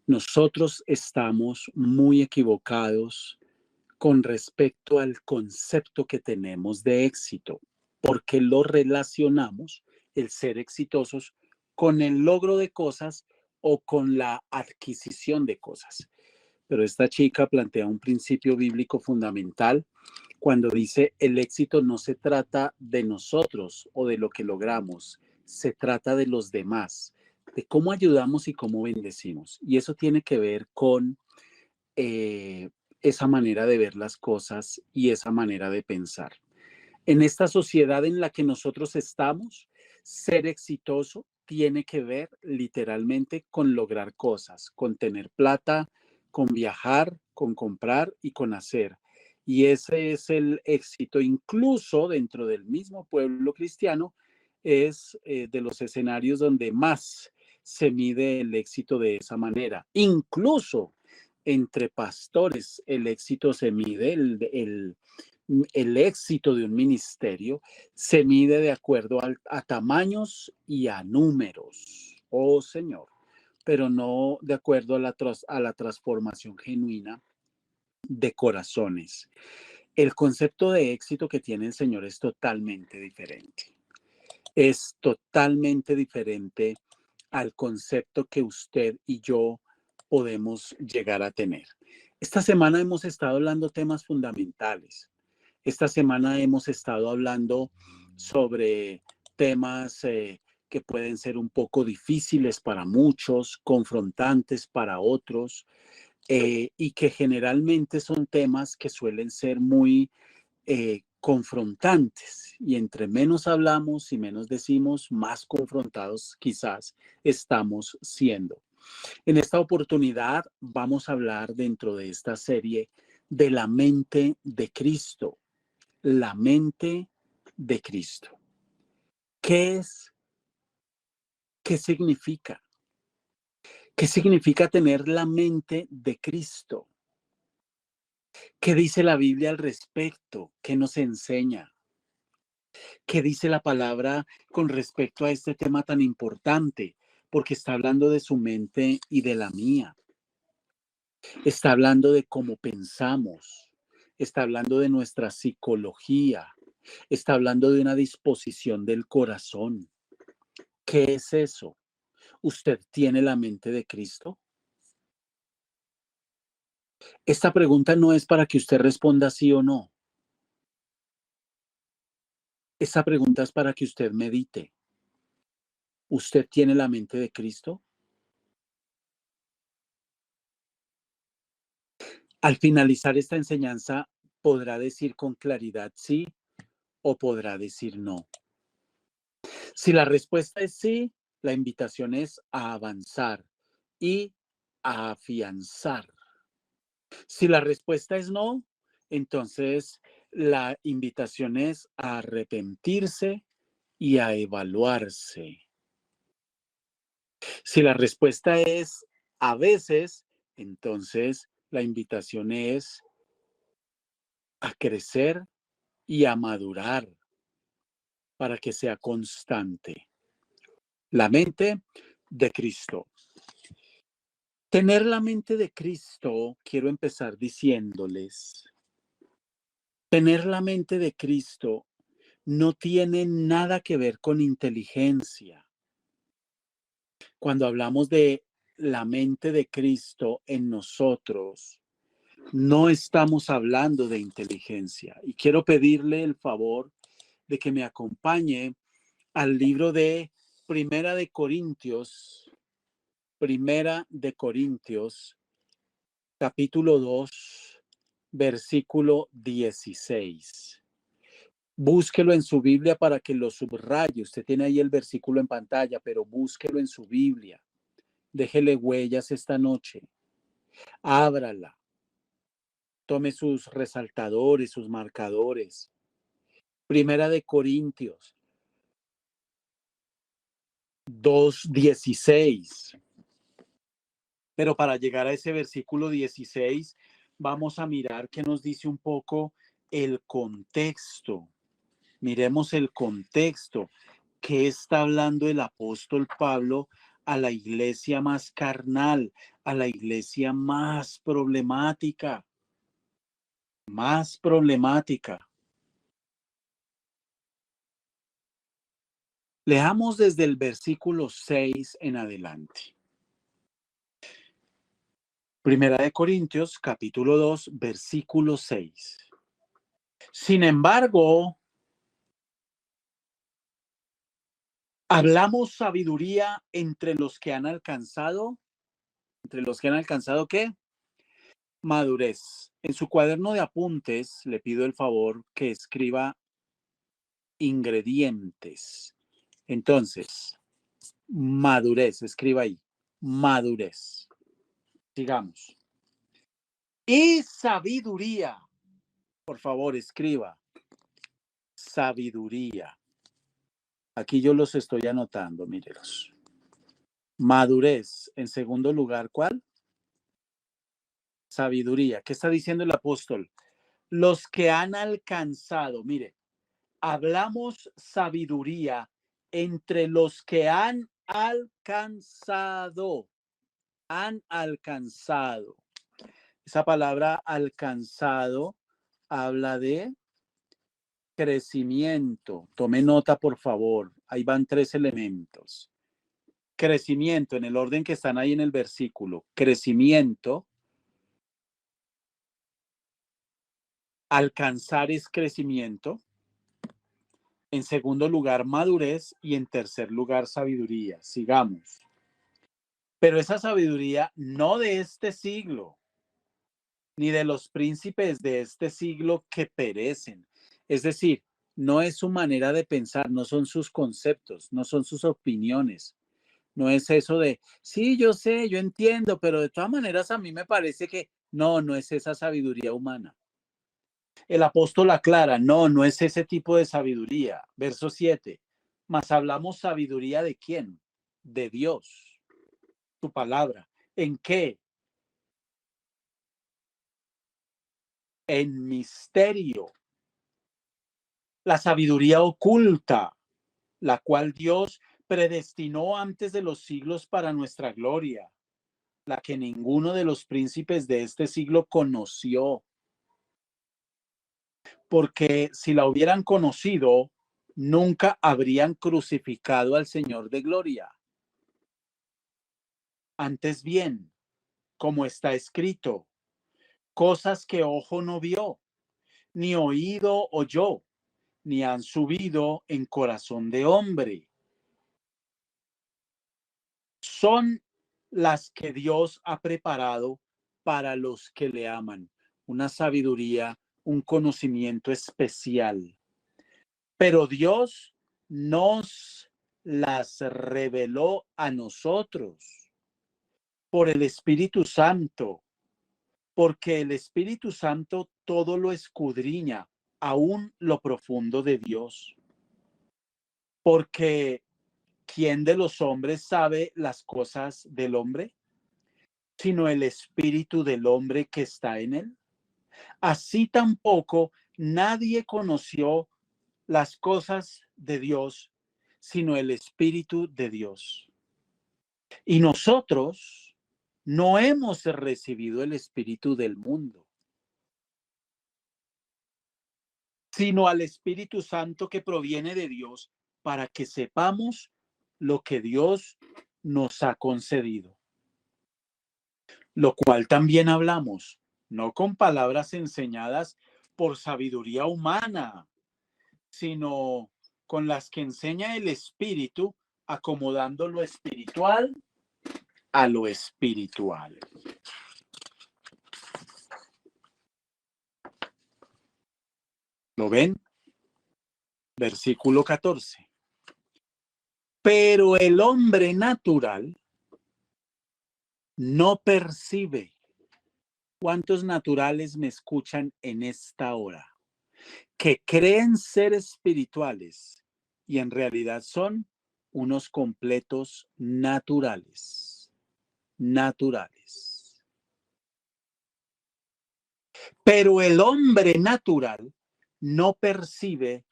Nosotros estamos muy equivocados con respecto al concepto que tenemos de éxito, porque lo relacionamos, el ser exitosos, con el logro de cosas o con la adquisición de cosas. Pero esta chica plantea un principio bíblico fundamental cuando dice el éxito no se trata de nosotros o de lo que logramos, se trata de los demás, de cómo ayudamos y cómo bendecimos. Y eso tiene que ver con esa manera de ver las cosas y esa manera de pensar. En esta sociedad en la que nosotros estamos, ser exitoso tiene que ver literalmente con lograr cosas, con tener plata, con viajar, con comprar y con hacer. Y ese es el éxito, incluso dentro del mismo pueblo cristiano, es de los escenarios donde más se mide el éxito de esa manera. Incluso entre pastores el éxito se mide, el éxito de un ministerio se mide de acuerdo a tamaños y a números, oh Señor, pero no de acuerdo a la transformación genuina de corazones. El concepto de éxito que tiene el Señor es totalmente diferente. Es totalmente diferente al concepto que usted y yo podemos llegar a tener. Esta semana hemos estado hablando temas fundamentales. Esta semana hemos estado hablando sobre temas que pueden ser un poco difíciles para muchos, confrontantes para otros, y que generalmente son temas que suelen ser muy confrontantes. Y entre menos hablamos y menos decimos, más confrontados quizás estamos siendo. En esta oportunidad vamos a hablar dentro de esta serie de la mente de Cristo. La mente de Cristo. ¿Qué es? ¿Qué significa? ¿Qué significa tener la mente de Cristo? ¿Qué dice la Biblia al respecto? ¿Qué nos enseña? ¿Qué dice la palabra con respecto a este tema tan importante? Porque está hablando de su mente y de la mía. Está hablando de cómo pensamos. Está hablando de nuestra psicología. Está hablando de una disposición del corazón. ¿Qué es eso? ¿Usted tiene la mente de Cristo? Esta pregunta no es para que usted responda sí o no. Esta pregunta es para que usted medite. ¿Usted tiene la mente de Cristo? Al finalizar esta enseñanza, podrá decir con claridad sí o podrá decir no. Si la respuesta es sí, la invitación es a avanzar y a afianzar. Si la respuesta es no, entonces la invitación es a arrepentirse y a evaluarse. Si la respuesta es a veces, entonces la invitación es a crecer y a madurar para que sea constante. La mente de Cristo. Tener la mente de Cristo, quiero empezar diciéndoles, tener la mente de Cristo no tiene nada que ver con inteligencia. Cuando hablamos de la mente de Cristo en nosotros, no estamos hablando de inteligencia. Y quiero pedirle el favor de que me acompañe al libro de Primera de Corintios, capítulo 2, versículo 16. Búsquelo en su Biblia para que lo subraye. Usted tiene ahí el versículo en pantalla, pero búsquelo en su Biblia. Déjele huellas esta noche. Ábrala. Tome sus resaltadores, sus marcadores. Primera de Corintios 2:16. Pero para llegar a ese versículo 16, vamos a mirar qué nos dice un poco el contexto. Miremos el contexto. ¿Qué está hablando el apóstol Pablo a la iglesia más carnal, a la iglesia más problemática? Más problemática. Leamos desde el versículo 6 en adelante. Primera de Corintios, capítulo 2, versículo 6. Sin embargo, hablamos sabiduría entre los que han alcanzado. ¿Entre los que han alcanzado qué? Madurez. En su cuaderno de apuntes le pido el favor que escriba ingredientes. Entonces, madurez, escriba ahí. Madurez. Sigamos. Y sabiduría. Por favor, escriba. Sabiduría. Aquí yo los estoy anotando, mírelos. Madurez. En segundo lugar, ¿cuál? Sabiduría. ¿Qué está diciendo el apóstol? Los que han alcanzado, mire, hablamos sabiduría entre los que han alcanzado. Han alcanzado. Esa palabra alcanzado habla de crecimiento. Tome nota, por favor. Ahí van 3 elementos. Crecimiento en el orden que están ahí en el versículo. Crecimiento. Alcanzar es crecimiento. En segundo lugar, madurez. Y en tercer lugar, sabiduría. Sigamos. Pero esa sabiduría no de este siglo, ni de los príncipes de este siglo que perecen. Es decir, no es su manera de pensar, no son sus conceptos, no son sus opiniones. No es eso de, sí, yo sé, yo entiendo, pero de todas maneras a mí me parece que no es esa sabiduría humana. El apóstol aclara, no es ese tipo de sabiduría. Verso 7. Mas hablamos sabiduría de quién? De Dios, su palabra. ¿En qué? En misterio. La sabiduría oculta, la cual Dios predestinó antes de los siglos para nuestra gloria, la que ninguno de los príncipes de este siglo conoció. Porque si la hubieran conocido, nunca habrían crucificado al Señor de gloria. Antes bien, como está escrito, cosas que ojo no vio, ni oído oyó, ni han subido en corazón de hombre. Son las que Dios ha preparado para los que le aman. Una sabiduría, un conocimiento especial. Pero Dios nos las reveló a nosotros por el Espíritu Santo, porque el Espíritu Santo todo lo escudriña, aún lo profundo de Dios. Porque ¿quién de los hombres sabe las cosas del hombre? Sino el espíritu del hombre que está en él. Así tampoco nadie conoció las cosas de Dios, sino el espíritu de Dios. Y nosotros no hemos recibido el espíritu del mundo, sino al Espíritu Santo que proviene de Dios, para que sepamos lo que Dios nos ha concedido. lo cual también hablamos, no con palabras enseñadas por sabiduría humana, sino con las que enseña el Espíritu, acomodando lo espiritual a lo espiritual. ¿Lo ven? Versículo 14. Pero el hombre natural no percibe. ¿Cuántos naturales me escuchan en esta hora? Que creen ser espirituales y en realidad son unos completos naturales. Naturales. Pero el hombre natural no percibe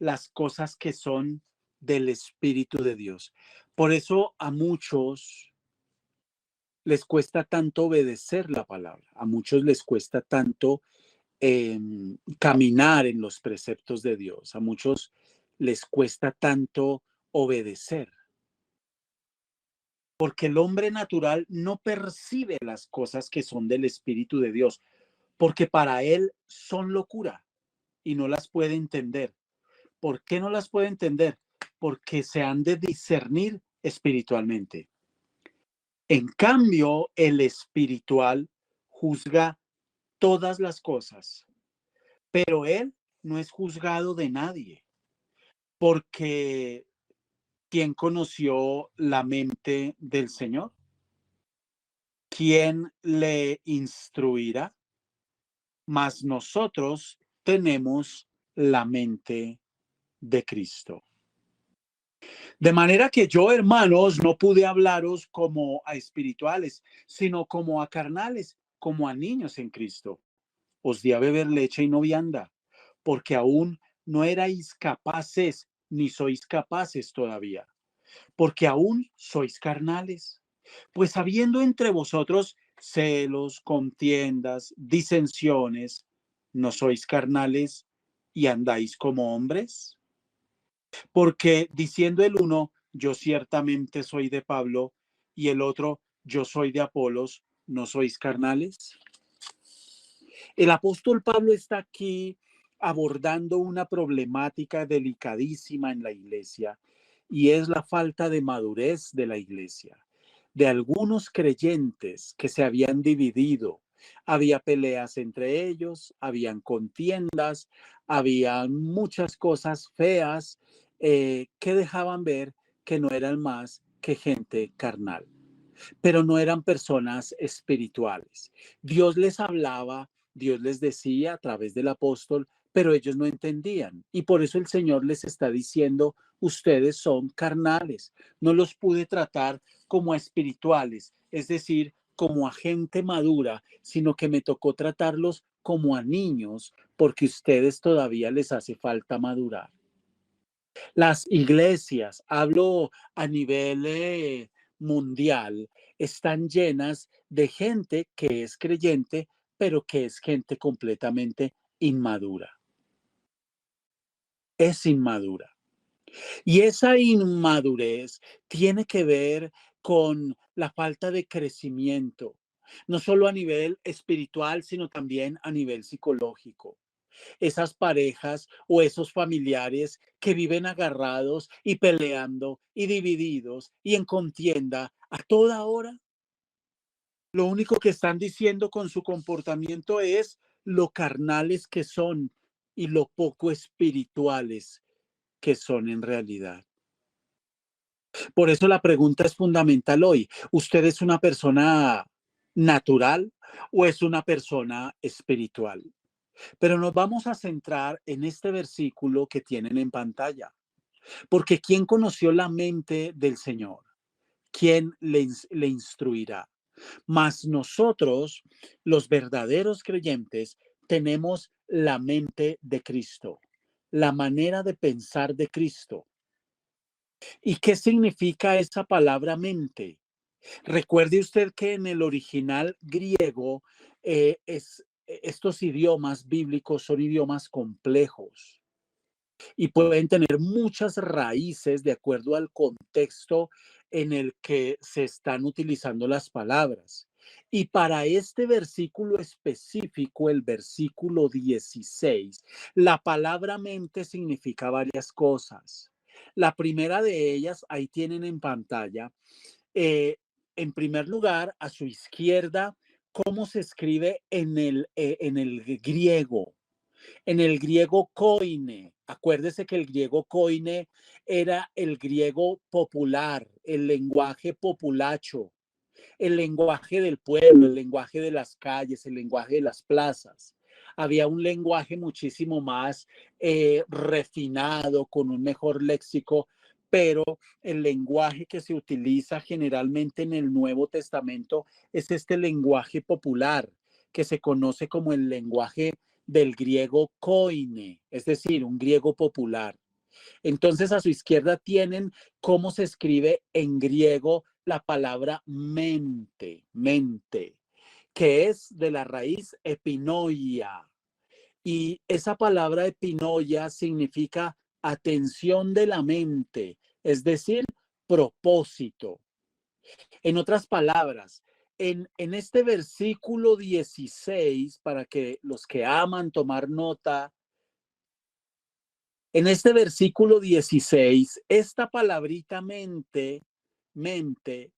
las cosas que son del Espíritu de Dios. Por eso a muchos les cuesta tanto obedecer la palabra, a muchos les cuesta tanto caminar en los preceptos de Dios, a muchos les cuesta tanto obedecer, porque el hombre natural no percibe las cosas que son del Espíritu de Dios, porque para él son locura y no las puede entender. ¿Por qué no las puede entender? Porque se han de discernir espiritualmente. En cambio, el espiritual juzga todas las cosas, pero él no es juzgado de nadie, porque ¿quién conoció la mente del Señor? ¿Quién le instruirá? Mas nosotros tenemos la mente de Cristo. De manera que yo, hermanos, no pude hablaros como a espirituales, sino como a carnales, como a niños en Cristo. Os di a beber leche y no vianda, porque aún no erais capaces, ni sois capaces todavía, porque aún sois carnales. Pues habiendo entre vosotros celos, contiendas, disensiones, ¿no sois carnales y andáis como hombres? Porque diciendo el uno, yo ciertamente soy de Pablo, y el otro, yo soy de Apolos, ¿no sois carnales? El apóstol Pablo está aquí abordando una problemática delicadísima en la iglesia, y es la falta de madurez de la iglesia, de algunos creyentes que se habían dividido. Había peleas entre ellos, habían contiendas, había muchas cosas feas que dejaban ver que no eran más que gente carnal, pero no eran personas espirituales. Dios les hablaba, Dios les decía a través del apóstol, pero ellos no entendían. Y por eso el Señor les está diciendo, ustedes son carnales. No los pude tratar como a espirituales, es decir, como a gente madura, sino que me tocó tratarlos como a niños, porque a ustedes todavía les hace falta madurar. Las iglesias, hablo a nivel mundial, están llenas de gente que es creyente, pero que es gente completamente inmadura. Es inmadura. Y esa inmadurez tiene que ver con la falta de crecimiento, no solo a nivel espiritual, sino también a nivel psicológico. Esas parejas o esos familiares que viven agarrados y peleando y divididos y en contienda a toda hora. Lo único que están diciendo con su comportamiento es lo carnales que son y lo poco espirituales que son en realidad. Por eso la pregunta es fundamental hoy. ¿Usted es una persona natural o es una persona espiritual? Pero nos vamos a centrar en este versículo que tienen en pantalla, porque ¿quién conoció la mente del Señor? ¿Quién le instruirá? Mas nosotros, los verdaderos creyentes, tenemos la mente de Cristo, la manera de pensar de Cristo. ¿Y qué significa esa palabra mente? Recuerde usted que en el original griego estos idiomas bíblicos son idiomas complejos y pueden tener muchas raíces de acuerdo al contexto en el que se están utilizando las palabras. Y para este versículo específico, el versículo 16, la palabra mente significa varias cosas. La primera de ellas, ahí tienen en pantalla, eh, en primer lugar, a su izquierda, cómo se escribe en el griego. En el griego koine, acuérdese que el griego koine era el griego popular, el lenguaje populacho, el lenguaje del pueblo, el lenguaje de las calles, el lenguaje de las plazas. Había un lenguaje muchísimo más refinado, con un mejor léxico, pero el lenguaje que se utiliza generalmente en el Nuevo Testamento es este lenguaje popular, que se conoce como el lenguaje del griego koine, es decir, un griego popular. Entonces, a su izquierda tienen cómo se escribe en griego la palabra mente, mente, que es de la raíz epinoia. Y esa palabra epinoia significa atención de la mente, es decir, propósito. En otras palabras, en este versículo 16, para que los que aman tomar nota, en este versículo 16, esta palabrita mente, mente,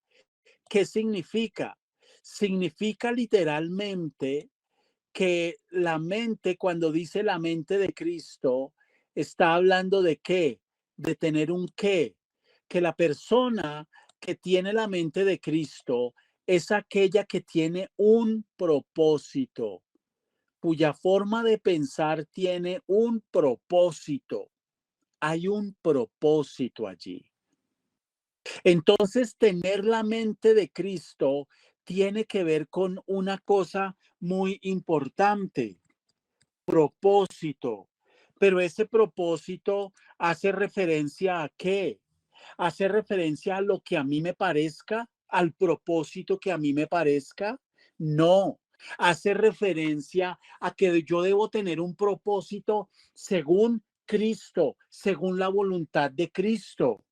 ¿qué significa? Significa literalmente que la mente, cuando dice la mente de Cristo, está hablando de qué, de tener un qué, que la persona que tiene la mente de Cristo es aquella que tiene un propósito, cuya forma de pensar tiene un propósito. Hay un propósito allí. Entonces, tener la mente de Cristo tiene que ver con una cosa muy importante, propósito. Pero ese propósito hace referencia a qué? Hace referencia a lo que a mí me parezca, al propósito que a mí me parezca. No, hace referencia a que yo debo tener un propósito según Cristo, según la voluntad de Cristo.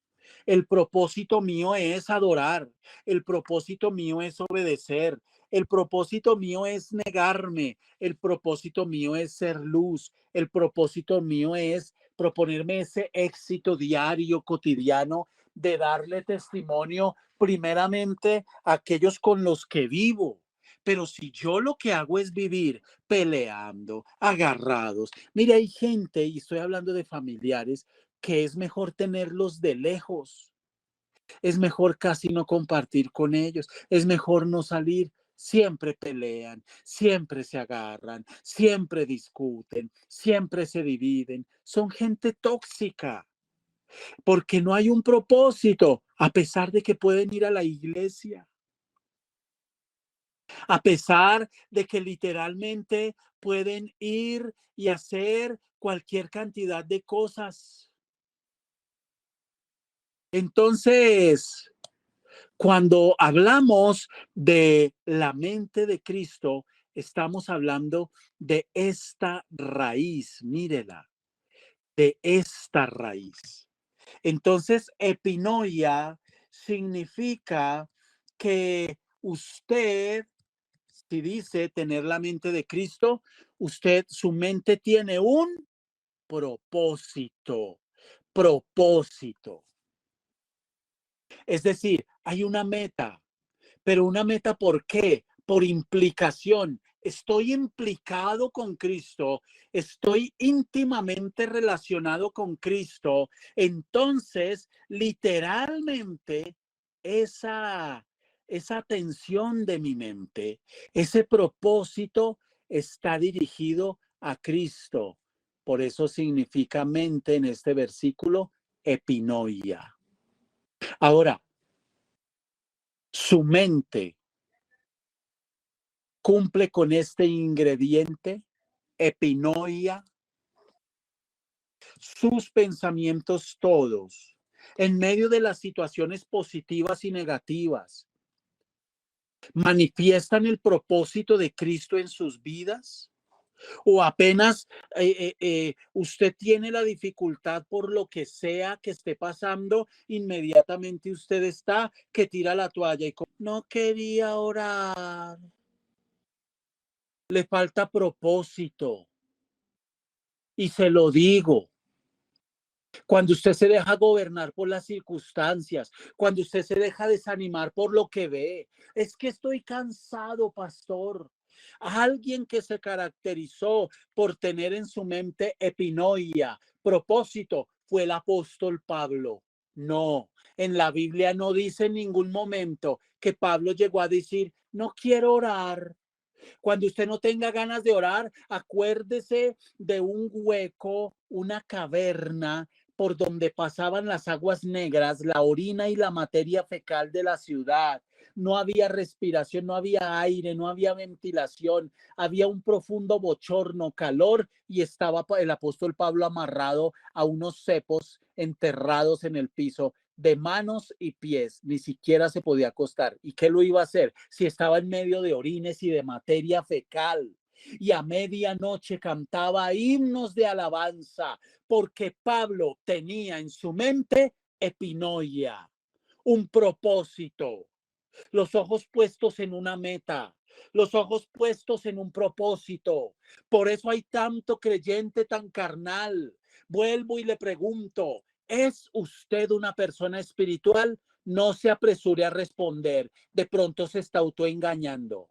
El propósito mío es adorar, el propósito mío es obedecer, el propósito mío es negarme, el propósito mío es ser luz, el propósito mío es proponerme ese éxito diario, cotidiano, de darle testimonio primeramente a aquellos con los que vivo. Pero si yo lo que hago es vivir peleando, agarrados, mire, hay gente, y estoy hablando de familiares, que es mejor tenerlos de lejos, es mejor casi no compartir con ellos, es mejor no salir. Siempre pelean, siempre se agarran, siempre discuten, siempre se dividen. Son gente tóxica porque no hay un propósito, a pesar de que pueden ir a la iglesia, a pesar de que literalmente pueden ir y hacer cualquier cantidad de cosas. Entonces, cuando hablamos de la mente de Cristo, estamos hablando de esta raíz, mírela, de esta raíz. Entonces, epinoia significa que usted, si dice tener la mente de Cristo, su mente tiene un propósito, propósito. Es decir, hay una meta. Pero una meta, ¿por qué? Por implicación. Estoy implicado con Cristo, estoy íntimamente relacionado con Cristo. Entonces, literalmente, esa atención de mi mente, ese propósito está dirigido a Cristo. Por eso significa mente en este versículo, epinoia. Ahora, su mente cumple con este ingrediente, epinoia, sus pensamientos todos, en medio de las situaciones positivas y negativas, manifiestan el propósito de Cristo en sus vidas. O apenas usted tiene la dificultad por lo que sea que esté pasando, inmediatamente usted está que tira la toalla y no quería orar. Le falta propósito. Y se lo digo. Cuando usted se deja gobernar por las circunstancias, cuando usted se deja desanimar por lo que ve, es que estoy cansado, pastor. Alguien que se caracterizó por tener en su mente epinoia, propósito, fue el apóstol Pablo. No, en la Biblia no dice en ningún momento que Pablo llegó a decir, no quiero orar. Cuando usted no tenga ganas de orar, acuérdese de un hueco, una caverna por donde pasaban las aguas negras, la orina y la materia fecal de la ciudad. No había respiración, no había aire, no había ventilación, había un profundo bochorno, calor, y estaba el apóstol Pablo amarrado a unos cepos enterrados en el piso de manos y pies, ni siquiera se podía acostar. ¿Y qué lo iba a hacer si estaba en medio de orines y de materia fecal? Y a medianoche cantaba himnos de alabanza, porque Pablo tenía en su mente epinoia, un propósito, los ojos puestos en una meta, los ojos puestos en un propósito. Por eso hay tanto creyente tan carnal. Vuelvo y le pregunto, ¿es usted una persona espiritual? No se apresure a responder. De pronto se está autoengañando.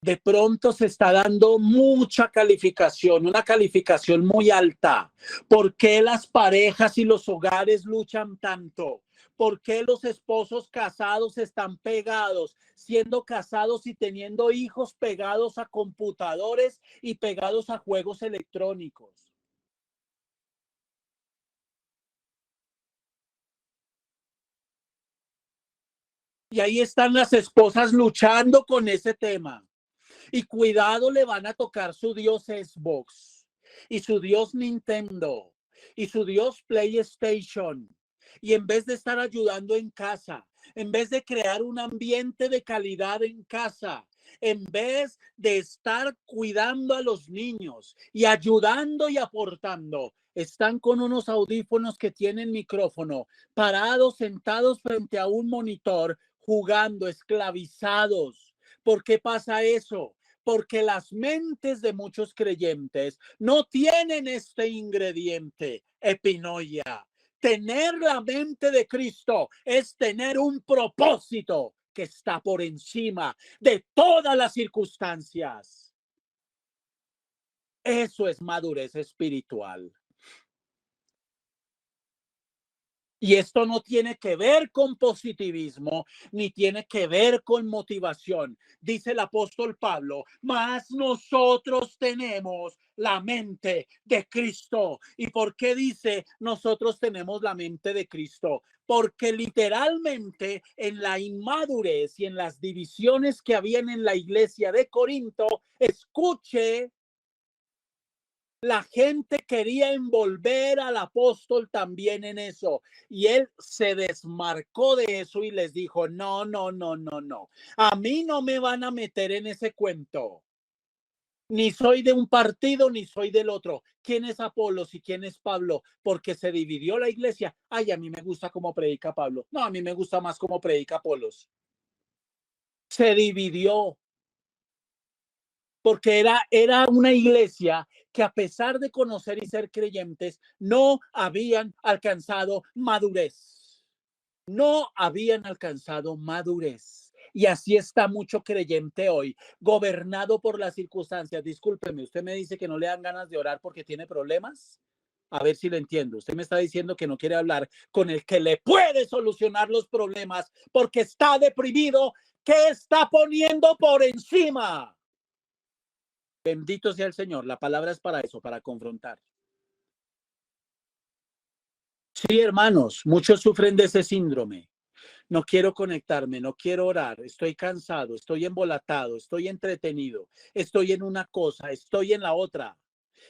De pronto se está dando mucha calificación, una calificación muy alta. ¿Por qué las parejas y los hogares luchan tanto? ¿Por qué los esposos casados están pegados, siendo casados y teniendo hijos pegados a computadores y pegados a juegos electrónicos? Y ahí están las esposas luchando con ese tema. Y cuidado, le van a tocar su Dios Xbox y su Dios Nintendo y su Dios PlayStation. Y en vez de estar ayudando en casa, en vez de crear un ambiente de calidad en casa, en vez de estar cuidando a los niños y ayudando y aportando, están con unos audífonos que tienen micrófono, parados, sentados frente a un monitor, jugando, esclavizados. ¿Por qué pasa eso? Porque las mentes de muchos creyentes no tienen este ingrediente, epinoia. Tener la mente de Cristo es tener un propósito que está por encima de todas las circunstancias. Eso es madurez espiritual. Y esto no tiene que ver con positivismo, ni tiene que ver con motivación. Dice el apóstol Pablo, mas nosotros tenemos la mente de Cristo. ¿Y por qué dice nosotros tenemos la mente de Cristo? Porque literalmente en la inmadurez y en las divisiones que habían en la iglesia de Corinto, escuche, la gente quería envolver al apóstol también en eso y él se desmarcó de eso y les dijo, no, no, no, no, no, a mí no me van a meter en ese cuento. Ni soy de un partido ni soy del otro. ¿Quién es Apolos y quién es Pablo? Porque se dividió la iglesia. Ay, a mí me gusta cómo predica Pablo. No, a mí me gusta más cómo predica Apolos. Se dividió. Porque era una iglesia que a pesar de conocer y ser creyentes, no habían alcanzado madurez. No habían alcanzado madurez. Y así está mucho creyente hoy, gobernado por las circunstancias. Discúlpeme, ¿usted me dice que no le dan ganas de orar porque tiene problemas? A ver si le entiendo. Usted me está diciendo que no quiere hablar con el que le puede solucionar los problemas porque está deprimido. ¿Qué está poniendo por encima? Bendito sea el Señor. La palabra es para eso, para confrontar. Sí, hermanos, muchos sufren de ese síndrome. No quiero conectarme, no quiero orar, estoy cansado, estoy embolatado, estoy entretenido, estoy en una cosa, estoy en la otra.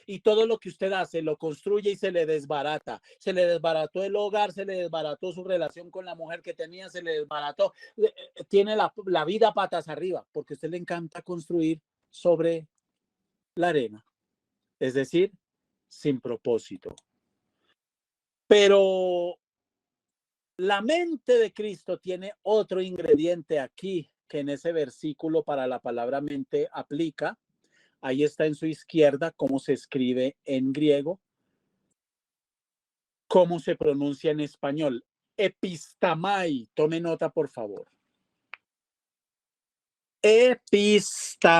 Y todo lo que usted hace lo construye y se le desbarata. Se le desbarató el hogar, se le desbarató su relación con la mujer que tenía, se le desbarató. Tiene la vida patas arriba, porque a usted le encanta construir sobre la arena. Es decir, sin propósito. Pero la mente de Cristo tiene otro ingrediente aquí que en ese versículo para la palabra mente aplica. Ahí está en su izquierda cómo se escribe en griego, cómo se pronuncia en español. Epistamai. Tome nota, por favor. Epistamai.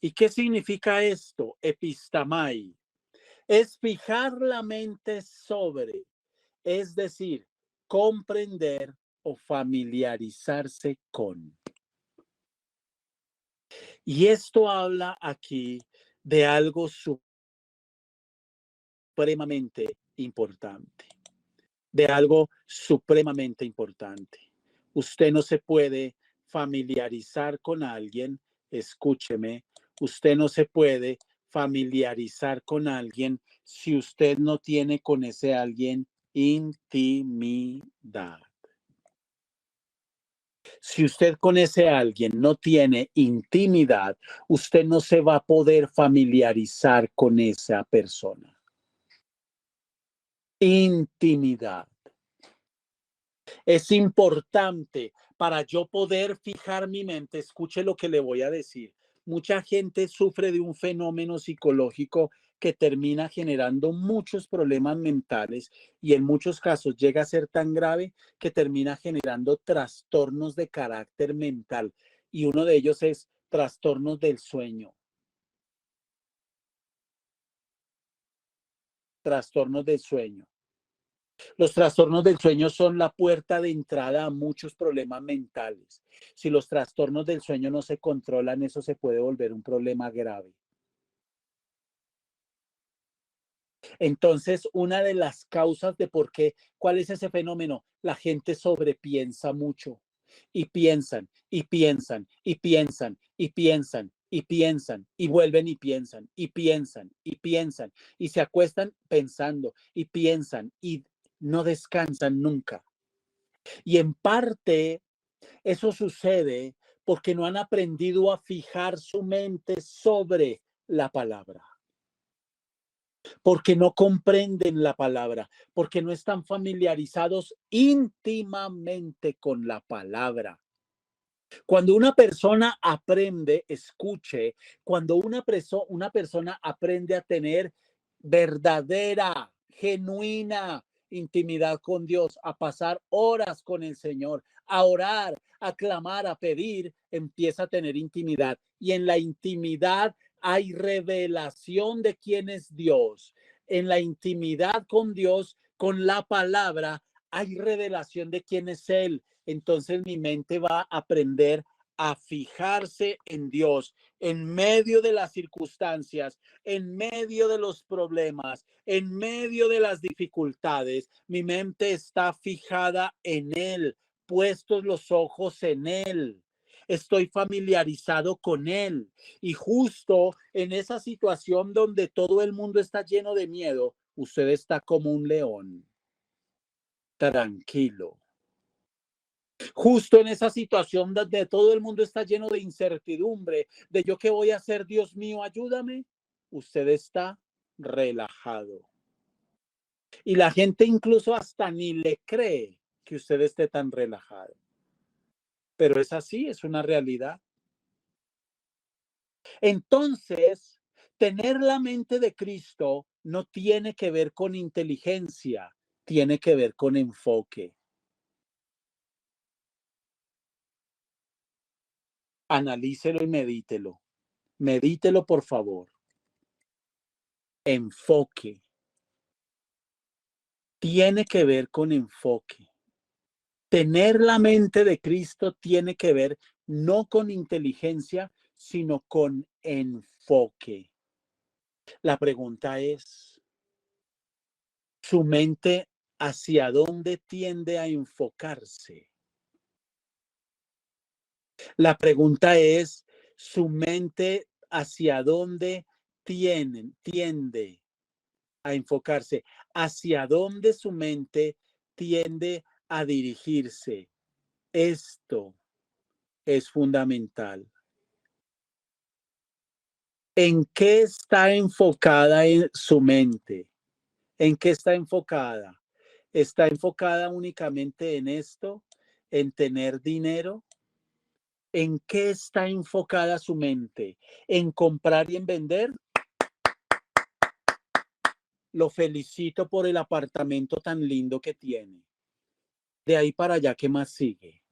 ¿Y qué significa esto? Epistamai. Es fijar la mente sobre, es decir, comprender o familiarizarse con. Y esto habla aquí de algo supremamente importante, de algo supremamente importante. Usted no se puede familiarizar con alguien, escúcheme, usted no se puede familiarizar con alguien si usted no tiene con ese alguien intimidad. Si usted con ese alguien no tiene intimidad, usted no se va a poder familiarizar con esa persona. Intimidad. Es importante para yo poder fijar mi mente. Escuche lo que le voy a decir. Mucha gente sufre de un fenómeno psicológico que termina generando muchos problemas mentales y en muchos casos llega a ser tan grave que termina generando trastornos de carácter mental. Y uno de ellos es trastornos del sueño. Trastornos del sueño. Los trastornos del sueño son la puerta de entrada a muchos problemas mentales. Si los trastornos del sueño no se controlan, eso se puede volver un problema grave. Entonces, una de las causas de por qué, ¿cuál es ese fenómeno? La gente sobrepiensa mucho y piensan y piensan y piensan y piensan y piensan y vuelven y piensan y piensan y piensan y se acuestan pensando y piensan y no descansan nunca. Y en parte eso sucede porque no han aprendido a fijar su mente sobre la palabra, porque no comprenden la palabra, porque no están familiarizados íntimamente con la palabra. Cuando una persona aprende, escuche, cuando una persona aprende a tener verdadera, genuina intimidad con Dios, a pasar horas con el Señor, a orar, a clamar, a pedir, empieza a tener intimidad. Y en la intimidad hay revelación de quién es Dios. En la intimidad con Dios, con la palabra, hay revelación de quién es Él. Entonces mi mente va a aprender a fijarse en Dios en medio de las circunstancias, en medio de los problemas, en medio de las dificultades. Mi mente está fijada en Él, puestos los ojos en Él. Estoy familiarizado con Él. Y justo en esa situación donde todo el mundo está lleno de miedo, usted está como un león, tranquilo. Justo en esa situación donde todo el mundo está lleno de incertidumbre, de yo qué voy a hacer, Dios mío, ayúdame, usted está relajado. Y la gente incluso hasta ni le cree que usted esté tan relajado. Pero es así, es una realidad. Entonces, tener la mente de Cristo no tiene que ver con inteligencia, tiene que ver con enfoque. Analícelo y medítelo. Medítelo, por favor. Enfoque. Tiene que ver con enfoque. Tener la mente de Cristo tiene que ver no con inteligencia, sino con enfoque. La pregunta es, ¿su mente hacia dónde tiende a enfocarse? La pregunta es, ¿su mente hacia dónde tiende a enfocarse, hacia dónde su mente tiende a dirigirse. Esto es fundamental. ¿En qué está enfocada en su mente? ¿En qué está enfocada? ¿Está enfocada únicamente en esto? ¿En tener dinero? ¿En qué está enfocada su mente? ¿En comprar y en vender? Lo felicito por el apartamento tan lindo que tiene. De ahí para allá, ¿qué más sigue?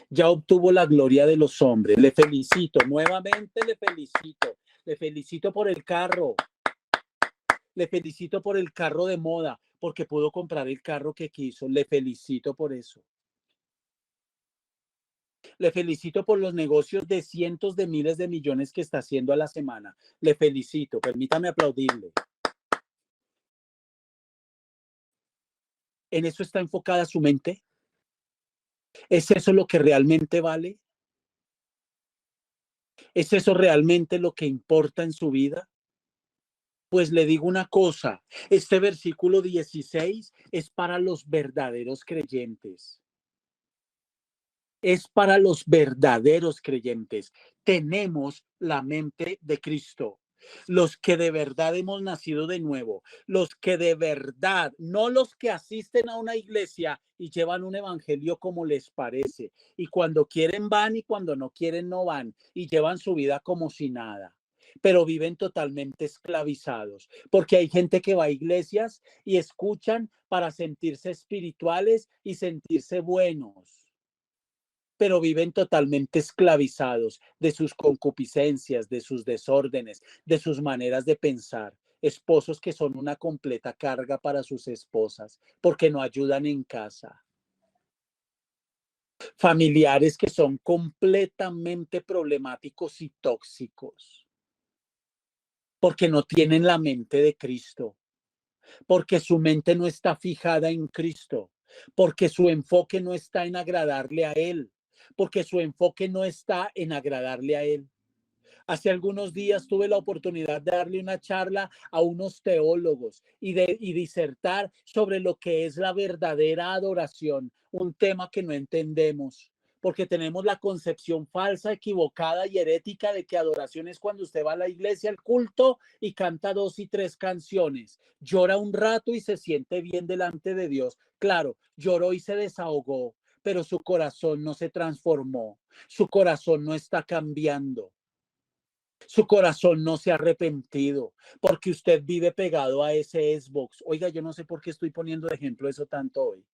Ya obtuvo la gloria de los hombres. Le felicito, nuevamente le felicito. Le felicito por el carro. Le felicito por el carro de moda, porque pudo comprar el carro que quiso. Le felicito por eso. Le felicito por los negocios de cientos de miles de millones que está haciendo a la semana. Le felicito. Permítame aplaudirle. ¿En eso está enfocada su mente? ¿Es eso lo que realmente vale? ¿Es eso realmente lo que importa en su vida? Pues le digo una cosa, este versículo 16 es para los verdaderos creyentes. Es para los verdaderos creyentes. Tenemos la mente de Cristo. Los que de verdad hemos nacido de nuevo, los que de verdad, no los que asisten a una iglesia y llevan un evangelio como les parece, y cuando quieren van y cuando no quieren no van, y llevan su vida como si nada, pero viven totalmente esclavizados, porque hay gente que va a iglesias y escuchan para sentirse espirituales y sentirse buenos, pero viven totalmente esclavizados de sus concupiscencias, de sus desórdenes, de sus maneras de pensar. Esposos que son una completa carga para sus esposas porque no ayudan en casa. Familiares que son completamente problemáticos y tóxicos porque no tienen la mente de Cristo, porque su mente no está fijada en Cristo, porque su enfoque no está en agradarle a Él, porque su enfoque no está en agradarle a Él. Hace algunos días tuve la oportunidad de darle una charla a unos teólogos y disertar sobre lo que es la verdadera adoración, un tema que no entendemos, porque tenemos la concepción falsa, equivocada y herética de que adoración es cuando usted va a la iglesia, al culto y canta 2 y 3 canciones, llora un rato y se siente bien delante de Dios. Claro, lloró y se desahogó, pero su corazón no se transformó, su corazón no está cambiando. Su corazón no se ha arrepentido porque usted vive pegado a ese Xbox. Oiga, yo no sé por qué estoy poniendo de ejemplo eso tanto hoy.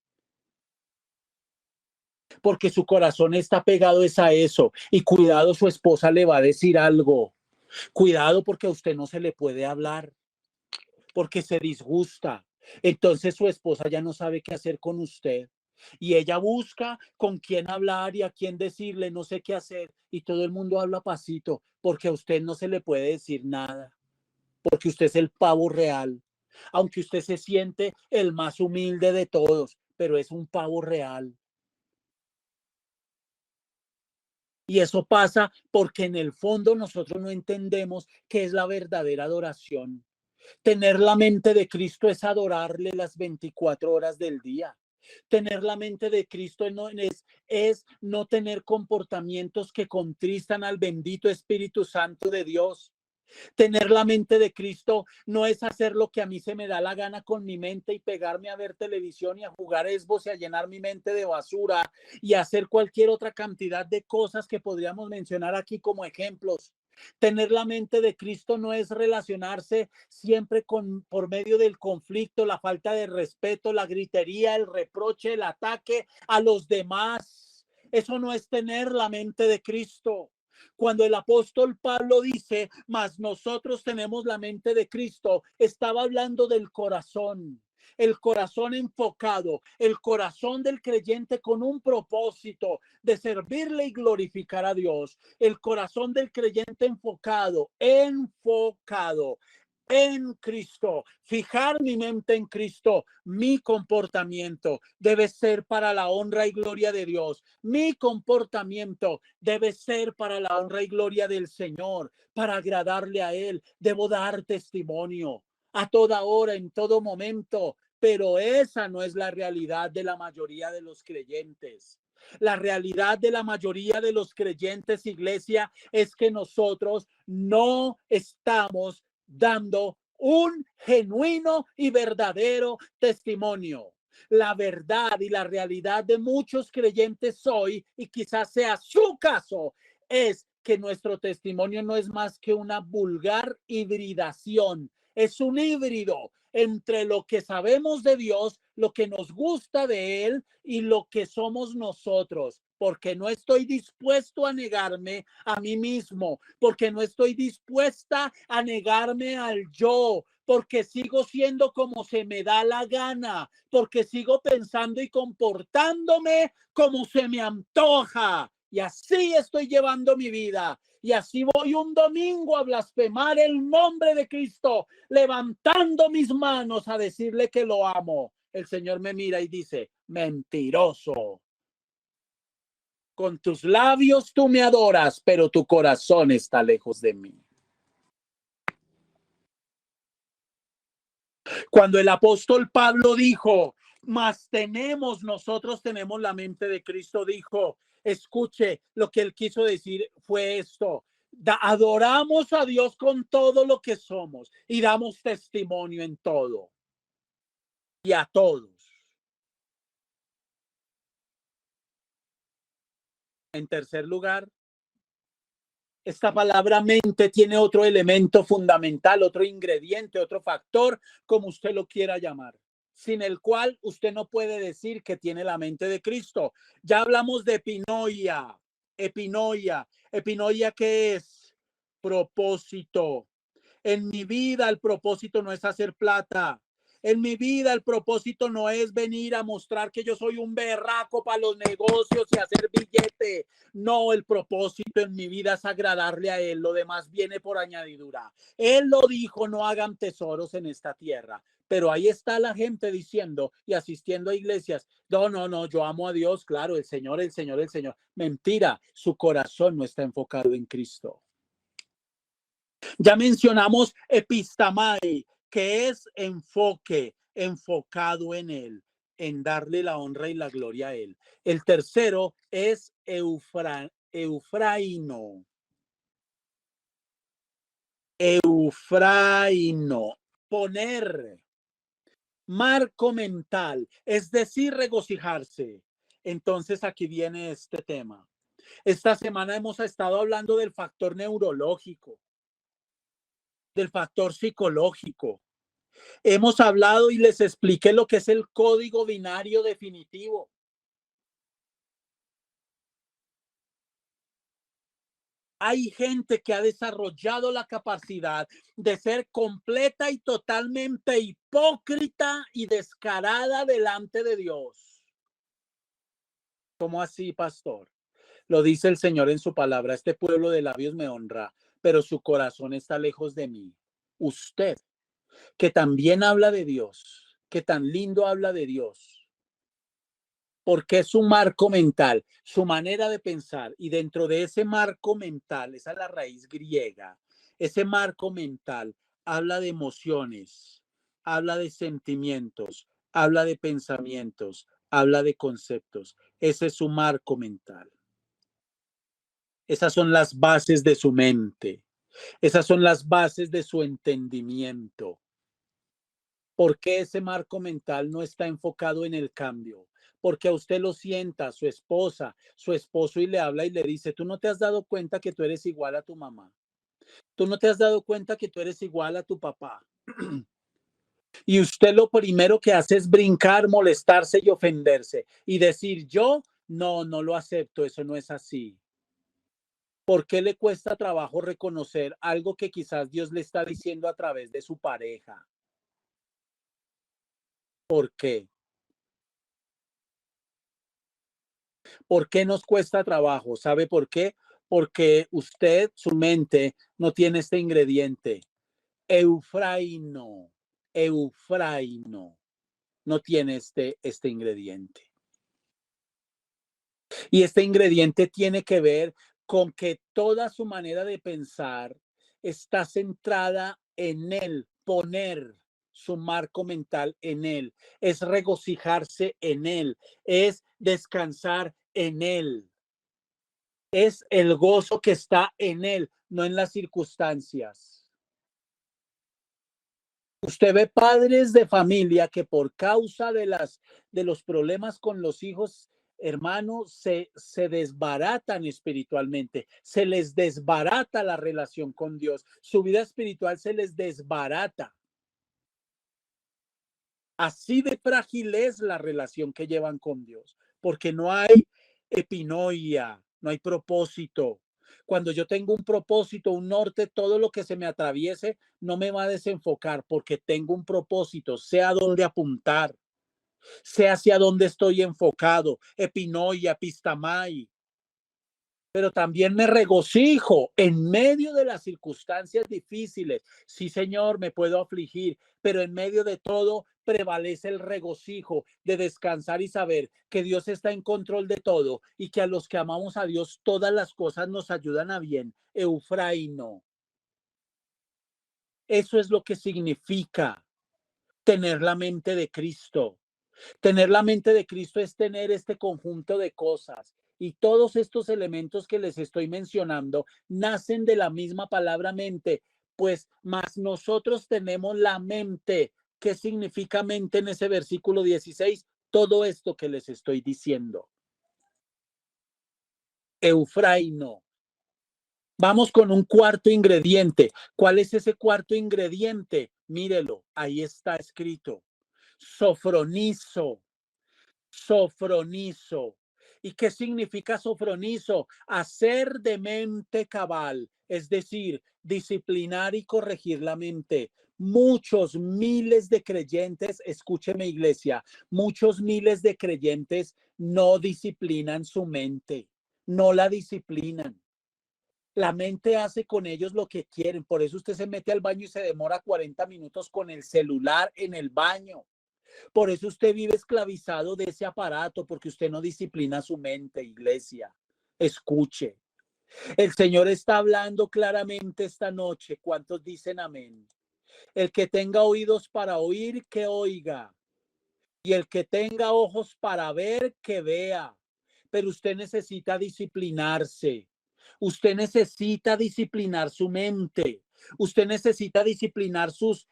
Porque su corazón está pegado es a eso. Y cuidado, su esposa le va a decir algo. Cuidado porque a usted no se le puede hablar, porque se disgusta. Entonces su esposa ya no sabe qué hacer con usted. Y ella busca con quién hablar y a quién decirle, no sé qué hacer. Y todo el mundo habla pasito, porque a usted no se le puede decir nada. Porque usted es el pavo real, aunque usted se siente el más humilde de todos, pero es un pavo real. Y eso pasa porque en el fondo nosotros no entendemos qué es la verdadera adoración. Tener la mente de Cristo es adorarle las 24 horas del día. Tener la mente de Cristo es no tener comportamientos que contristan al bendito Espíritu Santo de Dios. Tener la mente de Cristo no es hacer lo que a mí se me da la gana con mi mente y pegarme a ver televisión y a jugar Xbox y a llenar mi mente de basura y a hacer cualquier otra cantidad de cosas que podríamos mencionar aquí como ejemplos. Tener la mente de Cristo no es relacionarse siempre por medio del conflicto, la falta de respeto, la gritería, el reproche, el ataque a los demás. Eso no es tener la mente de Cristo. Cuando el apóstol Pablo dice, mas nosotros tenemos la mente de Cristo, estaba hablando del corazón. El corazón enfocado, el corazón del creyente con un propósito de servirle y glorificar a Dios. El corazón del creyente enfocado en Cristo, fijar mi mente en Cristo. Mi comportamiento debe ser para la honra y gloria de Dios. Mi comportamiento debe ser para la honra y gloria del Señor, para agradarle a Él. Debo dar testimonio a toda hora, en todo momento, pero esa no es la realidad de la mayoría de los creyentes. La realidad de la mayoría de los creyentes, iglesia, es que nosotros no estamos dando un genuino y verdadero testimonio. La verdad y la realidad de muchos creyentes hoy, y quizás sea su caso, es que nuestro testimonio no es más que una vulgar hibridación. Es un híbrido entre lo que sabemos de Dios, lo que nos gusta de Él y lo que somos nosotros, porque no estoy dispuesto a negarme a mí mismo, porque no estoy dispuesta a negarme al yo, porque sigo siendo como se me da la gana, porque sigo pensando y comportándome como se me antoja. Y así estoy llevando mi vida. Y así voy un domingo a blasfemar el nombre de Cristo, levantando mis manos a decirle que lo amo. El Señor me mira y dice, mentiroso. Con tus labios tú me adoras, pero tu corazón está lejos de mí. Cuando el apóstol Pablo dijo, nosotros tenemos la mente de Cristo, dijo, escuche, lo que él quiso decir fue esto. Adoramos a Dios con todo lo que somos y damos testimonio en todo y a todos. En tercer lugar, esta palabra mente tiene otro elemento fundamental, otro ingrediente, otro factor, como usted lo quiera llamar, sin el cual usted no puede decir que tiene la mente de Cristo. Ya hablamos de epinoia. Epinoia, ¿qué es? Propósito. En mi vida el propósito no es hacer plata. En mi vida el propósito no es venir a mostrar que yo soy un berraco para los negocios y hacer billete. No, el propósito en mi vida es agradarle a Él. Lo demás viene por añadidura. Él lo dijo, no hagan tesoros en esta tierra. Pero ahí está la gente diciendo y asistiendo a iglesias. No, no, no, yo amo a Dios, claro, el Señor, el Señor, el Señor. Mentira, su corazón no está enfocado en Cristo. Ya mencionamos epistamai, que es enfoque, enfocado en Él, en darle la honra y la gloria a Él. El tercero es eufraino. Eufraino, poner marco mental, es decir, regocijarse. Entonces aquí viene este tema. Esta semana hemos estado hablando del factor neurológico, del factor psicológico. Hemos hablado y les expliqué lo que es el código binario definitivo. Hay gente que ha desarrollado la capacidad de ser completa y totalmente hipócrita y descarada delante de Dios. ¿Cómo así, pastor? Lo dice el Señor en su palabra, este pueblo de labios me honra, pero su corazón está lejos de mí. Usted, que también habla de Dios, que tan lindo habla de Dios, porque es su marco mental, su manera de pensar, y dentro de ese marco mental, esa es la raíz griega, ese marco mental habla de emociones, habla de sentimientos, habla de pensamientos, habla de conceptos. Ese es su marco mental. Esas son las bases de su mente. Esas son las bases de su entendimiento. ¿Por qué ese marco mental no está enfocado en el cambio? Porque a usted lo sienta, su esposa, su esposo, y le habla y le dice, tú no te has dado cuenta que tú eres igual a tu mamá. Tú no te has dado cuenta que tú eres igual a tu papá. Y usted lo primero que hace es brincar, molestarse y ofenderse y decir, yo no lo acepto, eso no es así. ¿Por qué le cuesta trabajo reconocer algo que quizás Dios le está diciendo a través de su pareja? ¿Por qué? ¿Por qué nos cuesta trabajo? ¿Sabe por qué? Porque usted, su mente, no tiene este ingrediente. Eufraino, Eufraino, no tiene este ingrediente. Y este ingrediente tiene que ver con que toda su manera de pensar está centrada en él, poner su marco mental en él, es regocijarse en él, es descansar en él, es el gozo que está en él, no en las circunstancias. Usted ve padres de familia que por causa de los problemas con los hijos, hermanos, se desbaratan espiritualmente, se les desbarata la relación con Dios, su vida espiritual se les desbarata. Así de frágil es la relación que llevan con Dios, porque no hay epinoia, no hay propósito. Cuando yo tengo un propósito, un norte, todo lo que se me atraviese no me va a desenfocar porque tengo un propósito, sé a dónde apuntar, sé hacia dónde estoy enfocado, epinoia, pistamai. Pero también me regocijo en medio de las circunstancias difíciles. Sí, Señor, me puedo afligir, pero en medio de todo prevalece el regocijo de descansar y saber que Dios está en control de todo y que a los que amamos a Dios todas las cosas nos ayudan a bien. Eufraino. Eso es lo que significa tener la mente de Cristo. Tener la mente de Cristo es tener este conjunto de cosas. Y todos estos elementos que les estoy mencionando nacen de la misma palabra mente, pues más nosotros tenemos la mente. ¿Qué significa mente en ese versículo 16? Todo esto que les estoy diciendo. Eufraino. Vamos con un cuarto ingrediente. ¿Cuál es ese cuarto ingrediente? Mírelo, ahí está escrito. Sofronizo. Sofronizo. ¿Y qué significa sofronizo? Hacer de mente cabal, es decir, disciplinar y corregir la mente. Muchos miles de creyentes, escúcheme iglesia, muchos miles de creyentes no disciplinan su mente, no la disciplinan. La mente hace con ellos lo que quieren, por eso usted se mete al baño y se demora 40 minutos con el celular en el baño. Por eso usted vive esclavizado de ese aparato, porque usted no disciplina su mente, iglesia. Escuche. El Señor está hablando claramente esta noche. ¿Cuántos dicen amén? El que tenga oídos para oír, que oiga. Y el que tenga ojos para ver, que vea. Pero usted necesita disciplinarse. Usted necesita disciplinar su mente. Usted necesita disciplinar sus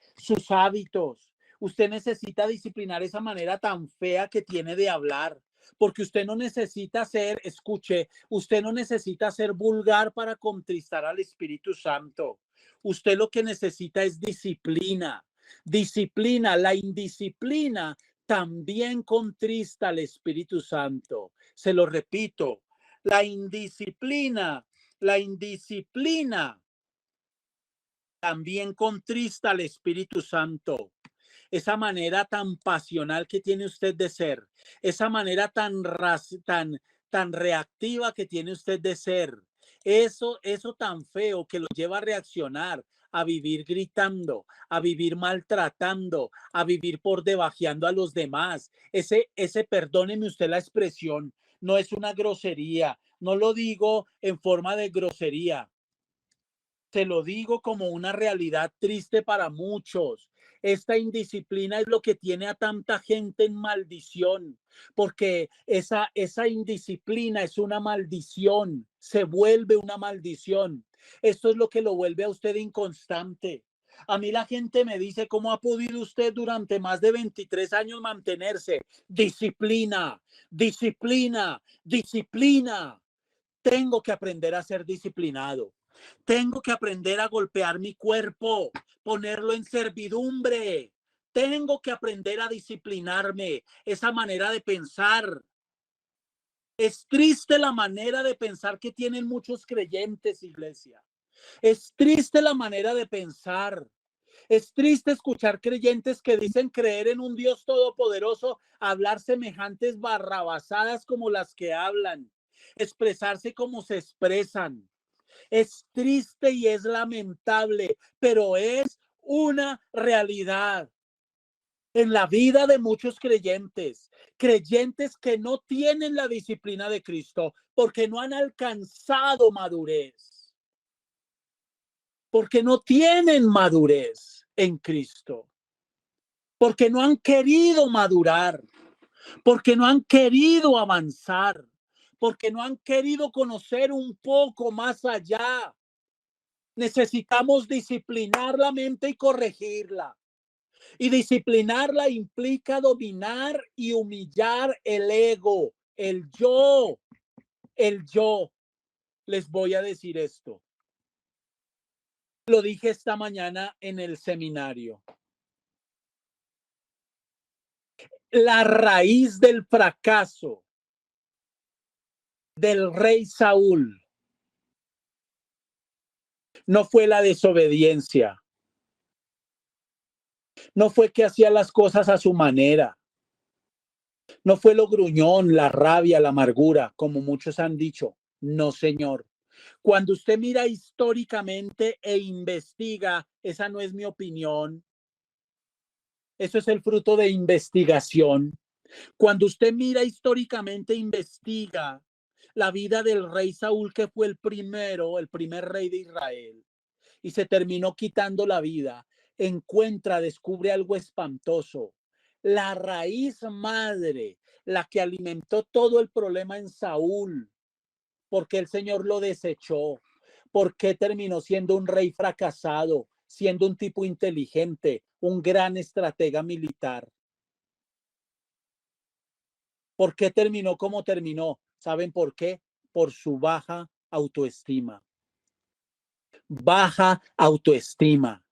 hábitos. Usted necesita disciplinar esa manera tan fea que tiene de hablar. Porque usted no necesita ser, escuche, usted no necesita ser vulgar para contristar al Espíritu Santo. Usted lo que necesita es disciplina. Disciplina, la indisciplina también contrista al Espíritu Santo. Se lo repito, la indisciplina también contrista al Espíritu Santo. Esa manera tan pasional que tiene usted de ser, esa manera tan reactiva que tiene usted de ser, eso tan feo que lo lleva a reaccionar, a vivir gritando, a vivir maltratando, a vivir por debajeando a los demás. Perdóneme usted la expresión, no es una grosería, no lo digo en forma de grosería. Te lo digo como una realidad triste para muchos. Esta indisciplina es lo que tiene a tanta gente en maldición, porque esa indisciplina es una maldición, se vuelve una maldición. Esto es lo que lo vuelve a usted inconstante. A mí la gente me dice, ¿cómo ha podido usted durante más de 23 años mantenerse? Disciplina, disciplina, disciplina. Tengo que aprender a ser disciplinado. Tengo que aprender a golpear mi cuerpo, ponerlo en servidumbre. Tengo que aprender a disciplinarme. Esa manera de pensar. Es triste la manera de pensar que tienen muchos creyentes, iglesia. Es triste la manera de pensar. Es triste escuchar creyentes que dicen creer en un Dios todopoderoso, hablar semejantes barrabasadas como las que hablan, expresarse como se expresan. Es triste y es lamentable, pero es una realidad en la vida de muchos creyentes, creyentes que no tienen la disciplina de Cristo porque no han alcanzado madurez, porque no tienen madurez en Cristo, porque no han querido madurar, porque no han querido avanzar, porque no han querido conocer un poco más allá. Necesitamos disciplinar la mente y corregirla. Y disciplinarla implica dominar y humillar el ego, el yo, el yo. Les voy a decir esto. Lo dije esta mañana en el seminario. La raíz del fracaso del rey Saúl no fue la desobediencia, no fue que hacía las cosas a su manera, no fue lo gruñón, la rabia, la amargura, como muchos han dicho. No, señor. Cuando usted mira históricamente e investiga, esa no es mi opinión, eso es el fruto de investigación. Cuando usted mira históricamente, investiga la vida del rey Saúl, que fue el primer rey de Israel, y se terminó quitando la vida, descubre algo espantoso. La raíz madre, la que alimentó todo el problema en Saúl, porque el Señor lo desechó, porque terminó siendo un rey fracasado, siendo un tipo inteligente, un gran estratega militar. ¿Por qué terminó como terminó? ¿Saben por qué? Por su baja autoestima. Baja autoestima.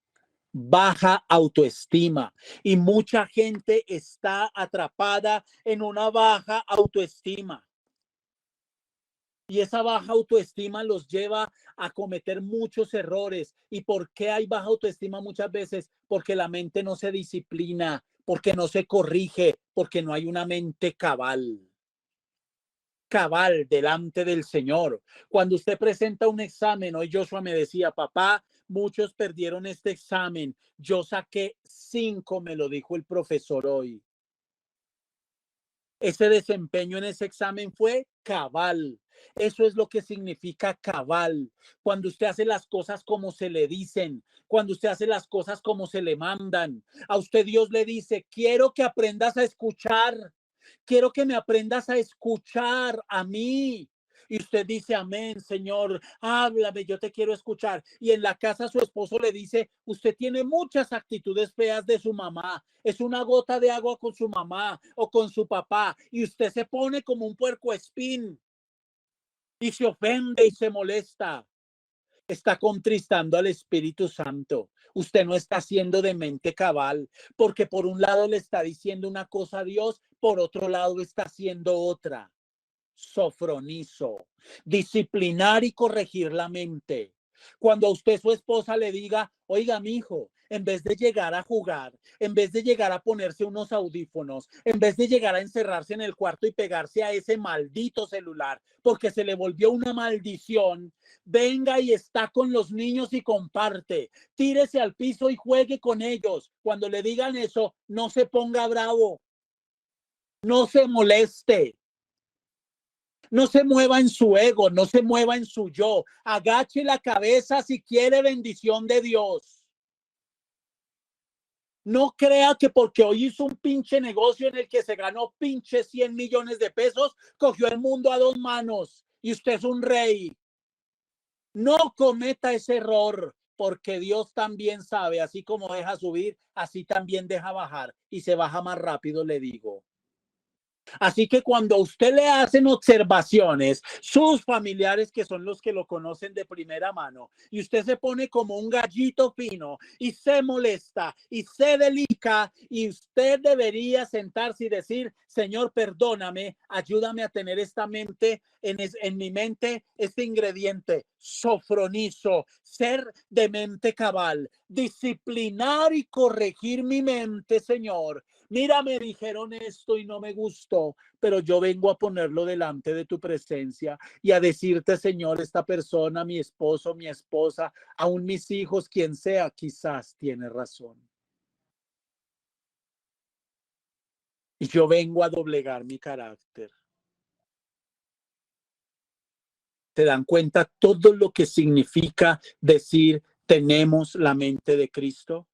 Baja autoestima. Y mucha gente está atrapada en una baja autoestima. Y esa baja autoestima los lleva a cometer muchos errores. ¿Y por qué hay baja autoestima muchas veces? Porque la mente no se disciplina, porque no se corrige, porque no hay una mente cabal delante del Señor. Cuando usted presenta un examen, hoy Joshua me decía, papá, muchos perdieron este examen. Yo saqué 5, me lo dijo el profesor hoy. Ese desempeño en ese examen fue cabal. Eso es lo que significa cabal. Cuando usted hace las cosas como se le dicen, cuando usted hace las cosas como se le mandan. A usted Dios le dice, quiero que aprendas a escuchar. Quiero que me aprendas a escuchar a mí. Y usted dice, amén, Señor, háblame, yo te quiero escuchar. Y en la casa su esposo le dice, usted tiene muchas actitudes feas de su mamá. Es una gota de agua con su mamá o con su papá. Y usted se pone como un puercoespín y se ofende y se molesta. Está contristando al Espíritu Santo. Usted no está siendo de mente cabal, porque por un lado le está diciendo una cosa a Dios, por otro lado está haciendo otra. Sofronizo, disciplinar y corregir la mente. Cuando a usted su esposa le diga, oiga, mijo, en vez de llegar a jugar, en vez de llegar a ponerse unos audífonos, en vez de llegar a encerrarse en el cuarto y pegarse a ese maldito celular, porque se le volvió una maldición, venga y está con los niños y comparte, tírese al piso y juegue con ellos. Cuando le digan eso, no se ponga bravo, no se moleste. No se mueva en su ego, no se mueva en su yo. Agache la cabeza si quiere bendición de Dios. No crea que porque hoy hizo un pinche negocio en el que se ganó pinche 100 millones de pesos, cogió el mundo a 2 manos y usted es un rey. No cometa ese error, porque Dios también sabe, así como deja subir, así también deja bajar y se baja más rápido, le digo. Así que cuando a usted le hacen observaciones, sus familiares que son los que lo conocen de primera mano, y usted se pone como un gallito fino y se molesta y se delica, y usted debería sentarse y decir, Señor, perdóname, ayúdame a tener esta mente, en mi mente, este ingrediente, sofronizo, ser de mente cabal, disciplinar y corregir mi mente, Señor, Mira, me dijeron esto y no me gustó, pero yo vengo a ponerlo delante de tu presencia y a decirte, Señor, esta persona, mi esposo, mi esposa, aún mis hijos, quien sea, quizás tiene razón. Y yo vengo a doblegar mi carácter. ¿Se dan cuenta todo lo que significa decir tenemos la mente de Cristo?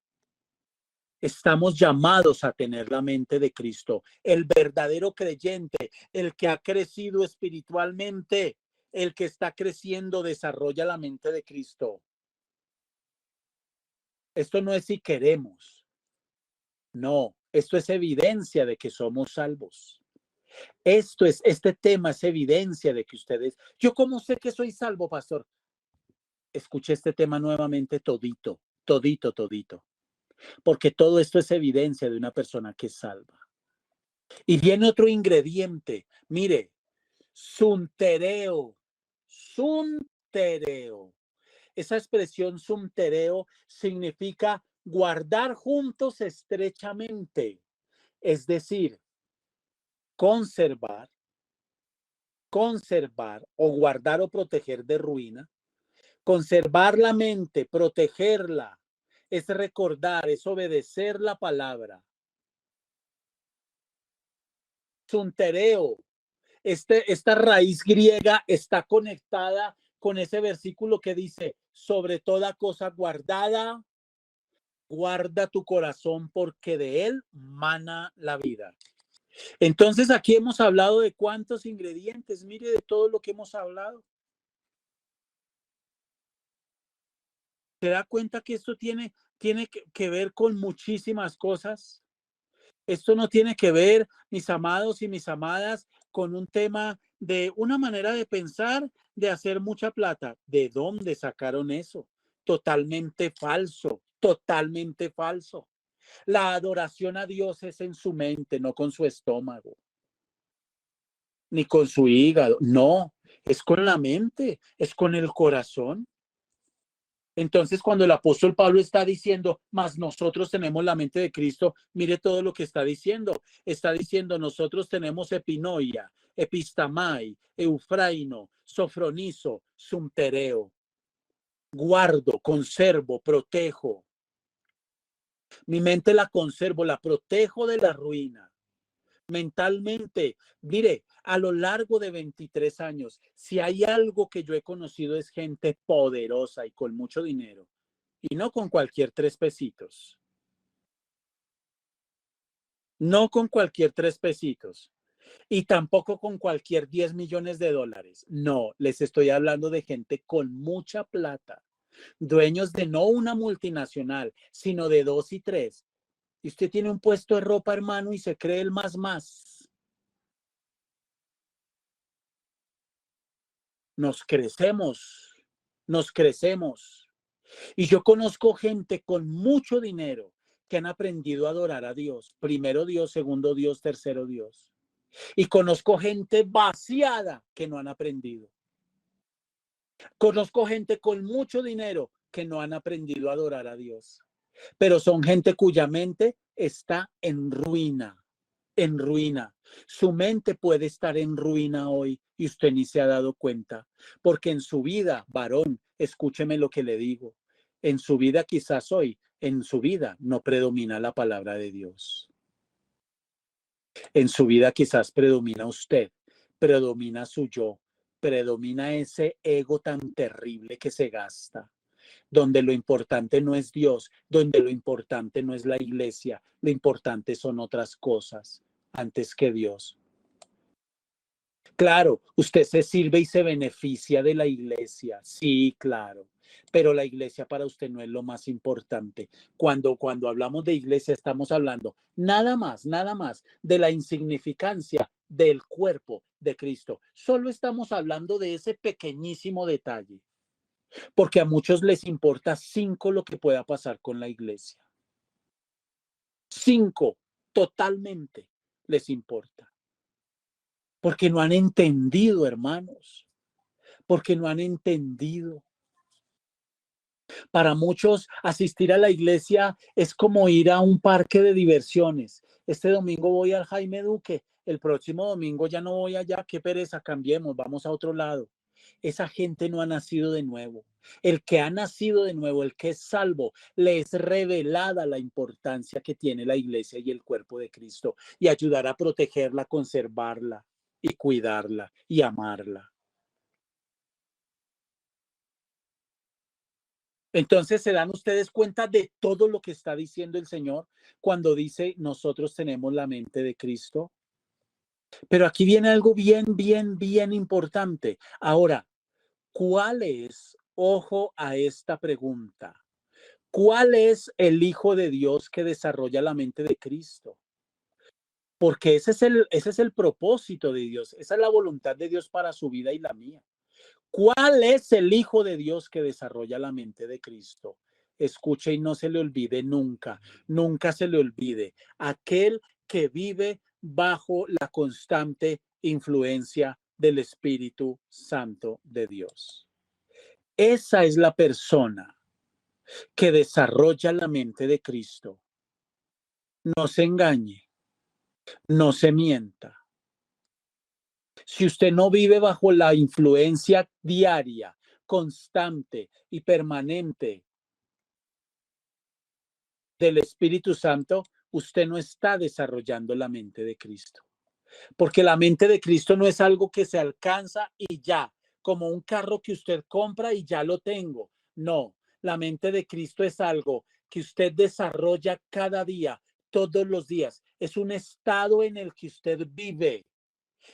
Estamos llamados a tener la mente de Cristo. El verdadero creyente, el que ha crecido espiritualmente, el que está creciendo, desarrolla la mente de Cristo. Esto no es si queremos, no, esto es evidencia de que somos salvos. Este tema es evidencia de que ustedes, yo cómo sé que soy salvo, pastor. Escuché este tema nuevamente todito, todito, todito, porque todo esto es evidencia de una persona que es salva. Y viene otro ingrediente, mire, suntereo, suntereo. Esa expresión suntereo significa guardar juntos estrechamente, es decir, conservar, conservar o guardar o proteger de ruina. Conservar la mente, protegerla, es recordar, es obedecer la palabra. Suntereo, esta raíz griega está conectada con ese versículo que dice, sobre toda cosa guardada, guarda tu corazón porque de él mana la vida. Entonces aquí hemos hablado de cuántos ingredientes, mire de todo lo que hemos hablado. ¿Se da cuenta que esto tiene que ver con muchísimas cosas? Esto no tiene que ver, mis amados y mis amadas, con un tema de una manera de pensar, de hacer mucha plata. ¿De dónde sacaron eso? Totalmente falso, totalmente falso. La adoración a Dios es en su mente, no con su estómago, ni con su hígado. No, es con la mente, es con el corazón. Entonces, cuando el apóstol Pablo está diciendo, mas nosotros tenemos la mente de Cristo, mire todo lo que está diciendo. Está diciendo, nosotros tenemos epinoia, epistamai, eufraino, sofronizo, sumtereo. Guardo, conservo, protejo. Mi mente la conservo, la protejo de la ruina. Mentalmente, mire, a lo largo de 23 años, si hay algo que yo he conocido es gente poderosa y con mucho dinero, y no con cualquier 3 pesitos, no con cualquier 3 pesitos, y tampoco con cualquier 10 millones de dólares. No, les estoy hablando de gente con mucha plata, dueños de no una multinacional, sino de 2 y 3. Y usted tiene un puesto de ropa, hermano, y se cree el más. Nos crecemos, nos crecemos. Y yo conozco gente con mucho dinero que han aprendido a adorar a Dios. Primero Dios, segundo Dios, tercero Dios. Y conozco gente vaciada que no han aprendido. Conozco gente con mucho dinero que no han aprendido a adorar a Dios. Pero son gente cuya mente está en ruina, en ruina. Su mente puede estar en ruina hoy y usted ni se ha dado cuenta, porque en su vida, varón, escúcheme lo que le digo, en su vida quizás hoy, en su vida no predomina la palabra de Dios. En su vida quizás predomina usted, predomina su yo, predomina ese ego tan terrible que se gasta, donde lo importante no es Dios, donde lo importante no es la iglesia, lo importante son otras cosas antes que Dios. Claro, usted se sirve y se beneficia de la iglesia, sí, claro, pero la iglesia para usted no es lo más importante. Cuando hablamos de iglesia estamos hablando nada más de la insignificancia del cuerpo de Cristo. Solo estamos hablando de ese pequeñísimo detalle, porque a muchos les importa 5 lo que pueda pasar con la iglesia. 5, totalmente les importa. Porque no han entendido, hermanos. Porque no han entendido. Para muchos, asistir a la iglesia es como ir a un parque de diversiones. Este domingo voy al Jaime Duque, el próximo domingo ya no voy allá, qué pereza, cambiemos, vamos a otro lado. Esa gente no ha nacido de nuevo. El que ha nacido de nuevo, el que es salvo, le es revelada la importancia que tiene la iglesia y el cuerpo de Cristo y ayudar a protegerla, conservarla y cuidarla y amarla. Entonces, ¿se dan ustedes cuenta de todo lo que está diciendo el Señor cuando dice nosotros tenemos la mente de Cristo? Pero aquí viene algo bien importante. Ahora, ¿cuál es, ojo a esta pregunta, cuál es el Hijo de Dios que desarrolla la mente de Cristo? Porque ese es el propósito de Dios, esa es la voluntad de Dios para su vida y la mía. ¿Cuál es el Hijo de Dios que desarrolla la mente de Cristo? Escuche y no se le olvide nunca, nunca se le olvide. Aquel que vive bajo la constante influencia del Espíritu Santo de Dios. Esa es la persona que desarrolla la mente de Cristo. No se engañe, no se mienta. Si usted no vive bajo la influencia diaria, constante y permanente del Espíritu Santo, usted no está desarrollando la mente de Cristo. Porque la mente de Cristo no es algo que se alcanza y ya, como un carro que usted compra y ya lo tengo. No, la mente de Cristo es algo que usted desarrolla cada día, todos los días. Es un estado en el que usted vive.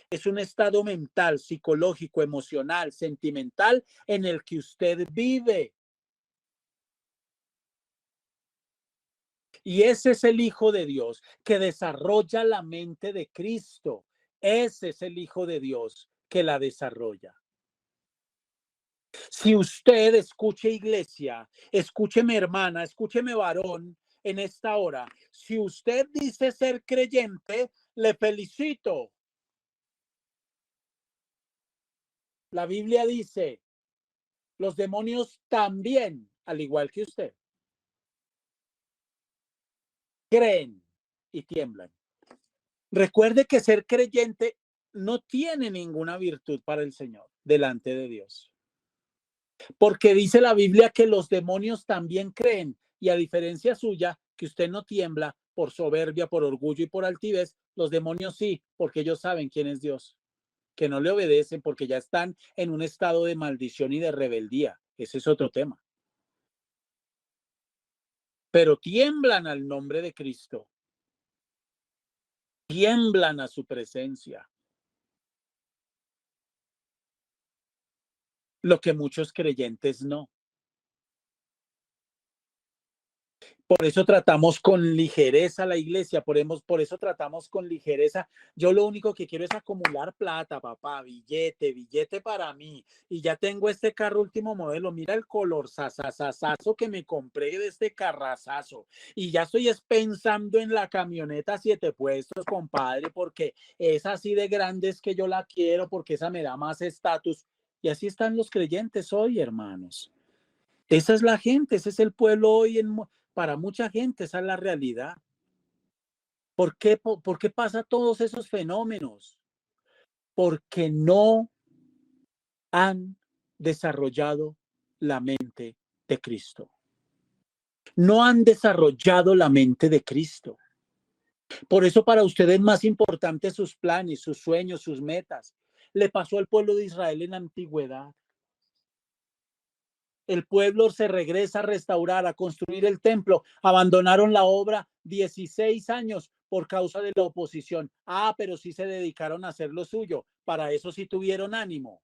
Es un estado mental, psicológico, emocional, sentimental en el que usted vive. Y ese es el Hijo de Dios que desarrolla la mente de Cristo. Ese es el Hijo de Dios que la desarrolla. Si usted escuche iglesia, escúcheme hermana, escúcheme varón en esta hora. Si usted dice ser creyente, le felicito. La Biblia dice, los demonios también, al igual que usted, creen y tiemblan. Recuerde que ser creyente no tiene ninguna virtud para el Señor delante de Dios. Porque dice la Biblia que los demonios también creen y a diferencia suya, que usted no tiembla por soberbia, por orgullo y por altivez, los demonios sí, porque ellos saben quién es Dios, que no le obedecen porque ya están en un estado de maldición y de rebeldía. Ese es otro tema. Pero tiemblan al nombre de Cristo, tiemblan a su presencia. Lo que muchos creyentes no. Por eso tratamos con ligereza la iglesia, por eso tratamos con ligereza. Yo lo único que quiero es acumular plata, papá, billete para mí. Y ya tengo este carro último modelo. Mira el color sasasasazo que me compré de este carrazazo. Y ya estoy pensando en la camioneta 7 puestos, compadre, porque es así de grande, es que yo la quiero, porque esa me da más estatus. Y así están los creyentes hoy, hermanos. Esa es la gente, ese es el pueblo hoy para mucha gente, esa es la realidad. ¿Por qué pasa todos esos fenómenos? Porque no han desarrollado la mente de Cristo. No han desarrollado la mente de Cristo. Por eso para ustedes es más importante sus planes, sus sueños, sus metas. Le pasó al pueblo de Israel en la antigüedad. El pueblo se regresa a restaurar, a construir el templo. Abandonaron la obra 16 años por causa de la oposición. Pero sí se dedicaron a hacer lo suyo. Para eso sí tuvieron ánimo.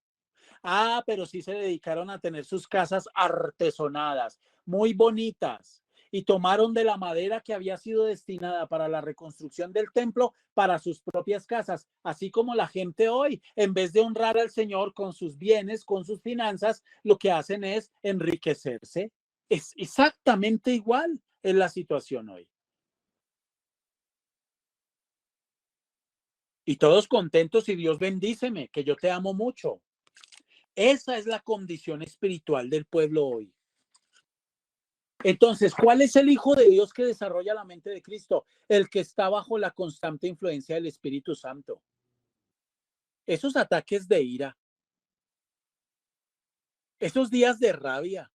Pero sí se dedicaron a tener sus casas artesonadas, muy bonitas, y tomaron de la madera que había sido destinada para la reconstrucción del templo para sus propias casas, así como la gente hoy, en vez de honrar al Señor con sus bienes, con sus finanzas, lo que hacen es enriquecerse. Es exactamente igual en la situación hoy. Y todos contentos y Dios bendíceme, que yo te amo mucho. Esa es la condición espiritual del pueblo hoy. Entonces, ¿cuál es el Hijo de Dios que desarrolla la mente de Cristo? El que está bajo la constante influencia del Espíritu Santo. Esos ataques de ira, esos días de rabia,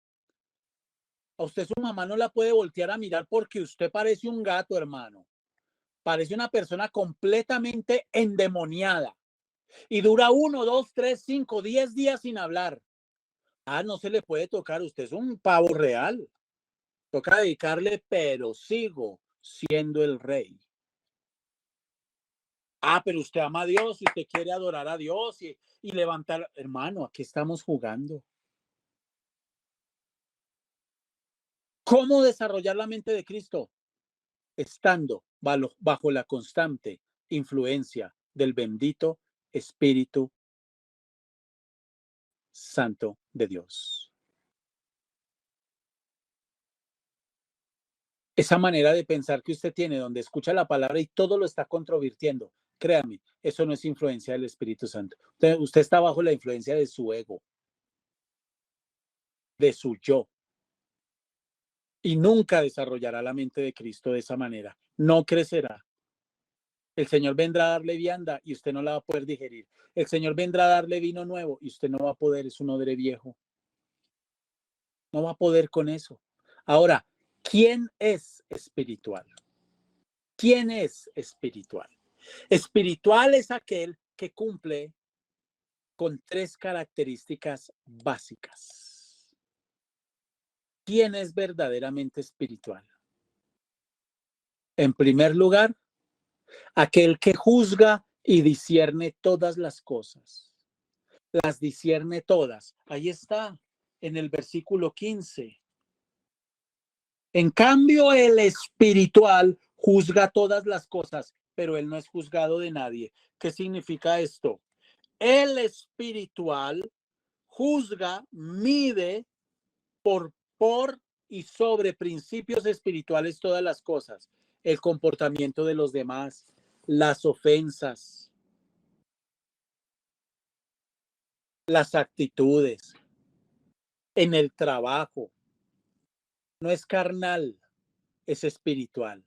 a usted su mamá no la puede voltear a mirar porque usted parece un gato, hermano. Parece una persona completamente endemoniada y dura 1, 2, 3, 5, 10 días sin hablar. Ah, no se le puede tocar, usted es un pavo real. Toca dedicarle, pero sigo siendo el rey. Ah, pero usted ama a Dios y usted quiere adorar a Dios y levantar. Hermano, aquí estamos jugando. ¿Cómo desarrollar la mente de Cristo? Estando bajo la constante influencia del bendito Espíritu Santo de Dios. Esa manera de pensar que usted tiene, donde escucha la palabra y todo lo está controvirtiendo, créame, eso no es influencia del Espíritu Santo. Usted está bajo la influencia de su ego, de su yo, y nunca desarrollará la mente de Cristo de esa manera. No crecerá. El Señor vendrá a darle vianda y usted no la va a poder digerir. El Señor vendrá a darle vino nuevo y usted no va a poder, es un odre viejo. No va a poder con eso. Ahora, ¿quién es espiritual? ¿Quién es espiritual? Espiritual es aquel que cumple con 3 características básicas. ¿Quién es verdaderamente espiritual? En primer lugar, aquel que juzga y discierne todas las cosas. Las discierne todas. Ahí está, en el versículo 15. En cambio, el espiritual juzga todas las cosas, pero él no es juzgado de nadie. ¿Qué significa esto? El espiritual juzga, mide por y sobre principios espirituales todas las cosas. El comportamiento de los demás, las ofensas, las actitudes, en el trabajo. No es carnal, es espiritual.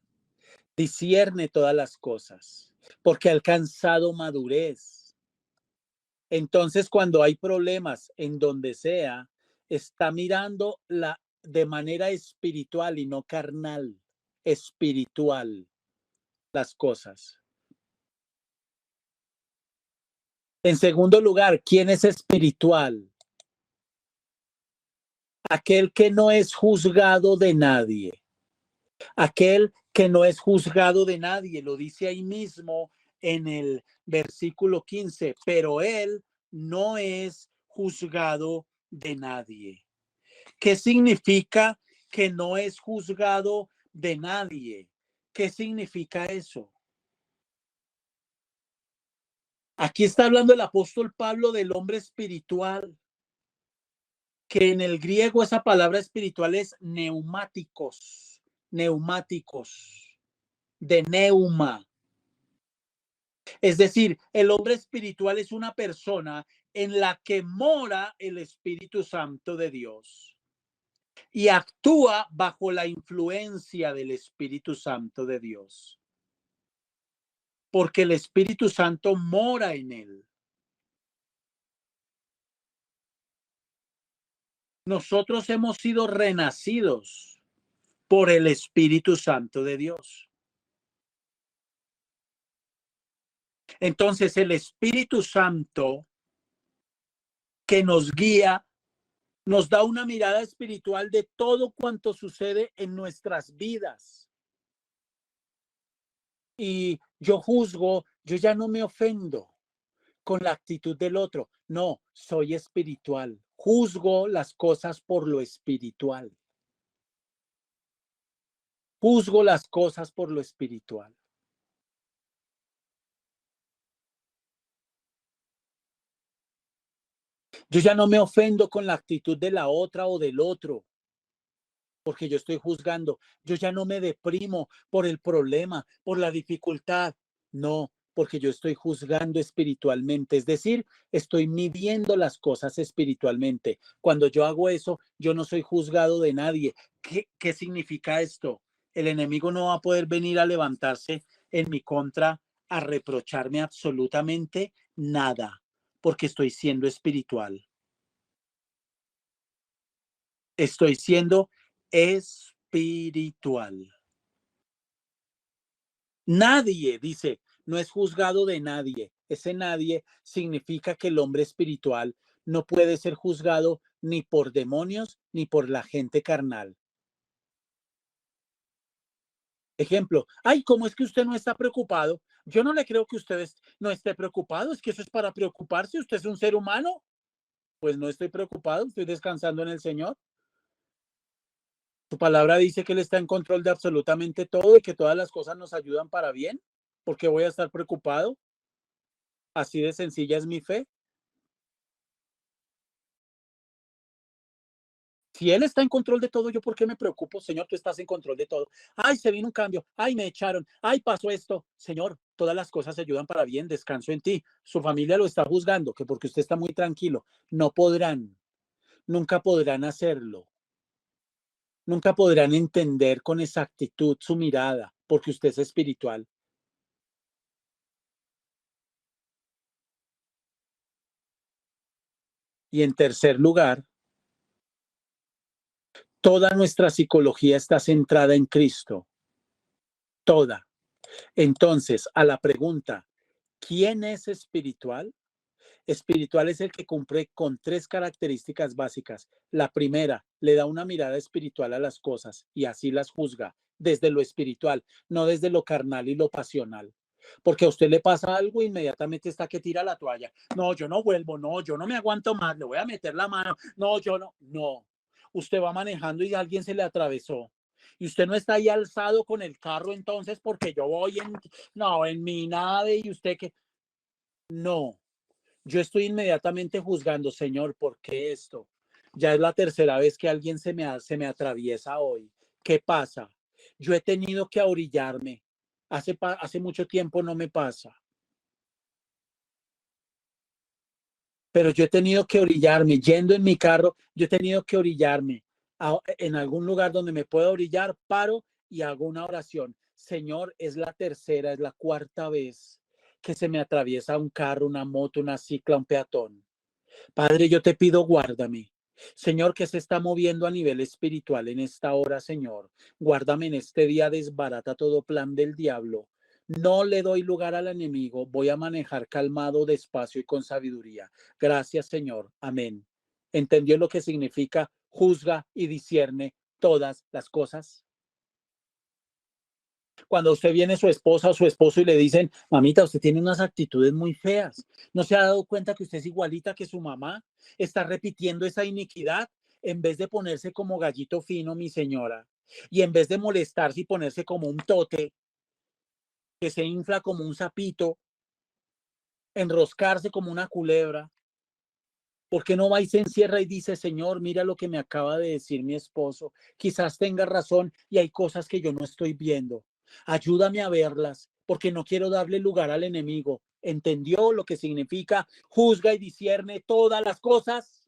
Discierne todas las cosas porque ha alcanzado madurez. Entonces, cuando hay problemas en donde sea, está mirando de manera espiritual y no carnal, espiritual las cosas. En segundo lugar, ¿quién es espiritual? Aquel que no es juzgado de nadie. Aquel que no es juzgado de nadie, lo dice ahí mismo en el versículo 15, pero él no es juzgado de nadie. ¿Qué significa que no es juzgado de nadie? ¿Qué significa eso? Aquí está hablando el apóstol Pablo del hombre espiritual, que en el griego esa palabra espiritual es neumáticos, neumáticos, de neuma. Es decir, el hombre espiritual es una persona en la que mora el Espíritu Santo de Dios y actúa bajo la influencia del Espíritu Santo de Dios, porque el Espíritu Santo mora en él. Nosotros hemos sido renacidos por el Espíritu Santo de Dios. Entonces, el Espíritu Santo que nos guía, nos da una mirada espiritual de todo cuanto sucede en nuestras vidas. Y yo juzgo, yo ya no me ofendo con la actitud del otro. No, soy espiritual. Juzgo las cosas por lo espiritual. Juzgo las cosas por lo espiritual. Yo ya no me ofendo con la actitud de la otra o del otro, porque yo estoy juzgando. Yo ya no me deprimo por el problema, por la dificultad. No, porque yo estoy juzgando espiritualmente, es decir, estoy midiendo las cosas espiritualmente. Cuando yo hago eso, yo no soy juzgado de nadie. ¿Qué significa esto? El enemigo no va a poder venir a levantarse en mi contra a reprocharme absolutamente nada, porque estoy siendo espiritual. Estoy siendo espiritual. Nadie, dice, no es juzgado de nadie. Ese nadie significa que el hombre espiritual no puede ser juzgado ni por demonios ni por la gente carnal. Ejemplo, ay, ¿cómo es que usted no está preocupado? Yo no le creo que usted no esté preocupado, es que eso es para preocuparse, usted es un ser humano. Pues no estoy preocupado, estoy descansando en el Señor. Su palabra dice que Él está en control de absolutamente todo y que todas las cosas nos ayudan para bien. ¿Por qué voy a estar preocupado? Así de sencilla es mi fe. Si Él está en control de todo, ¿yo por qué me preocupo? Señor, tú estás en control de todo. Ay, se vino un cambio. Ay, me echaron. Ay, pasó esto. Señor, todas las cosas se ayudan para bien. Descanso en ti. Su familia lo está juzgando, que porque usted está muy tranquilo. No podrán, nunca podrán hacerlo. Nunca podrán entender con exactitud su mirada, porque usted es espiritual. Y en tercer lugar, toda nuestra psicología está centrada en Cristo. Toda. Entonces, a la pregunta, ¿quién es espiritual? Espiritual es el que cumple con tres características básicas. La primera, le da una mirada espiritual a las cosas y así las juzga desde lo espiritual, no desde lo carnal y lo pasional. Porque a usted le pasa algo, inmediatamente está que tira la toalla. No, yo no vuelvo, no, yo no me aguanto más, le voy a meter la mano. No, yo no, no. Usted va manejando y alguien se le atravesó. Y usted no está ahí alzado con el carro entonces porque yo voy no, en mi nave y usted que, no, yo estoy inmediatamente juzgando, Señor, ¿por qué esto? Ya es la tercera vez que alguien se me atraviesa hoy. ¿Qué pasa? Yo he tenido que ahorillarme. Hace mucho tiempo no me pasa, pero yo he tenido que orillarme, yendo en mi carro, yo he tenido que orillarme en algún lugar donde me pueda orillar, paro y hago una oración. Señor, es la tercera, es la cuarta vez que se me atraviesa un carro, una moto, una cicla, un peatón. Padre, yo te pido, guárdame. Señor, que se está moviendo a nivel espiritual en esta hora, Señor. Guárdame en este día, desbarata todo plan del diablo. No le doy lugar al enemigo. Voy a manejar calmado, despacio y con sabiduría. Gracias, Señor. Amén. ¿Entendió lo que significa juzga y discierne todas las cosas? Cuando usted viene su esposa o su esposo y le dicen, mamita, usted tiene unas actitudes muy feas, ¿no se ha dado cuenta que usted es igualita que su mamá? Está repitiendo esa iniquidad en vez de ponerse como gallito fino, mi señora, y en vez de molestarse y ponerse como un tote que se infla como un sapito, enroscarse como una culebra. ¿Por qué no va y se encierra y dice, Señor, mira lo que me acaba de decir mi esposo? Quizás tenga razón y hay cosas que yo no estoy viendo. Ayúdame a verlas, porque no quiero darle lugar al enemigo. ¿Entendió lo que significa juzga y discierne todas las cosas?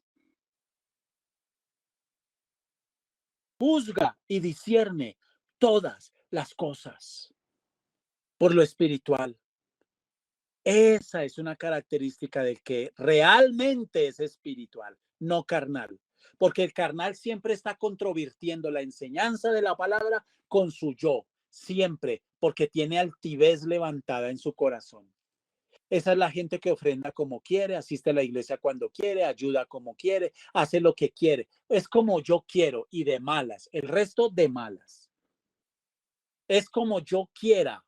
Juzga y discierne todas las cosas por lo espiritual. Esa es una característica del que realmente es espiritual, no carnal. Porque el carnal siempre está controvirtiendo la enseñanza de la palabra con su yo, siempre, porque tiene altivez levantada en su corazón. Esa es la gente que ofrenda como quiere, asiste a la iglesia cuando quiere, ayuda como quiere, hace lo que quiere. Es como yo quiero y de malas, el resto de malas. Es como yo quiera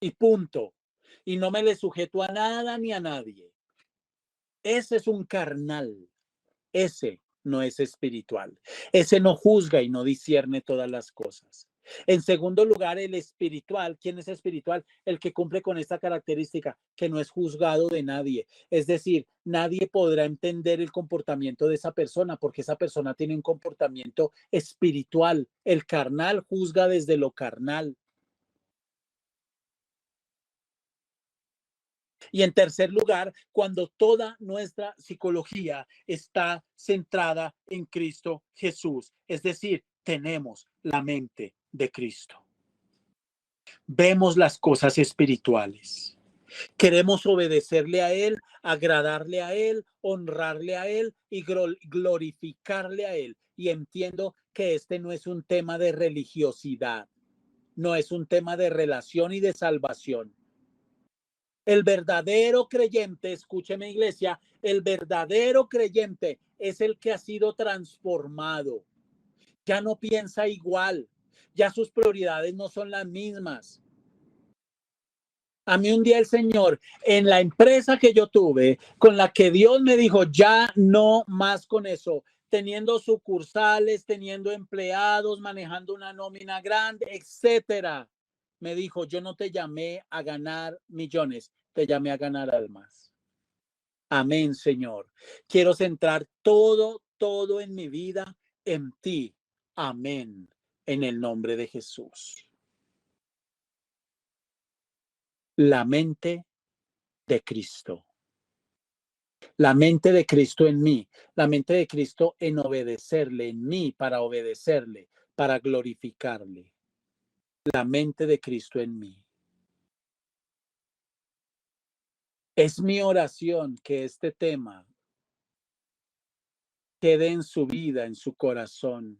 y punto. Y no me le sujeto a nada ni a nadie. Ese es un carnal. Ese no es espiritual. Ese no juzga y no discierne todas las cosas. En segundo lugar, el espiritual. ¿Quién es espiritual? El que cumple con esta característica, que no es juzgado de nadie. Es decir, nadie podrá entender el comportamiento de esa persona porque esa persona tiene un comportamiento espiritual. El carnal juzga desde lo carnal. Y en tercer lugar, cuando toda nuestra psicología está centrada en Cristo Jesús, es decir, tenemos la mente de Cristo. Vemos las cosas espirituales. Queremos obedecerle a Él, agradarle a Él, honrarle a Él y glorificarle a Él. Y entiendo que este no es un tema de religiosidad, no es un tema de relación y de salvación. El verdadero creyente, escúcheme iglesia, el verdadero creyente es el que ha sido transformado. Ya no piensa igual, ya sus prioridades no son las mismas. A mí un día el Señor, en la empresa que yo tuve, con la que Dios me dijo, ya no más con eso, teniendo sucursales, teniendo empleados, manejando una nómina grande, etcétera. Me dijo, yo no te llamé a ganar millones, te llamé a ganar almas. Amén, Señor. Quiero centrar todo en mi vida en ti. Amén. En el nombre de Jesús. La mente de Cristo. La mente de Cristo en mí, la mente de Cristo en obedecerle, en mí para obedecerle, para glorificarle. La mente de Cristo en mí. Es mi oración que este tema quede en su vida, en su corazón.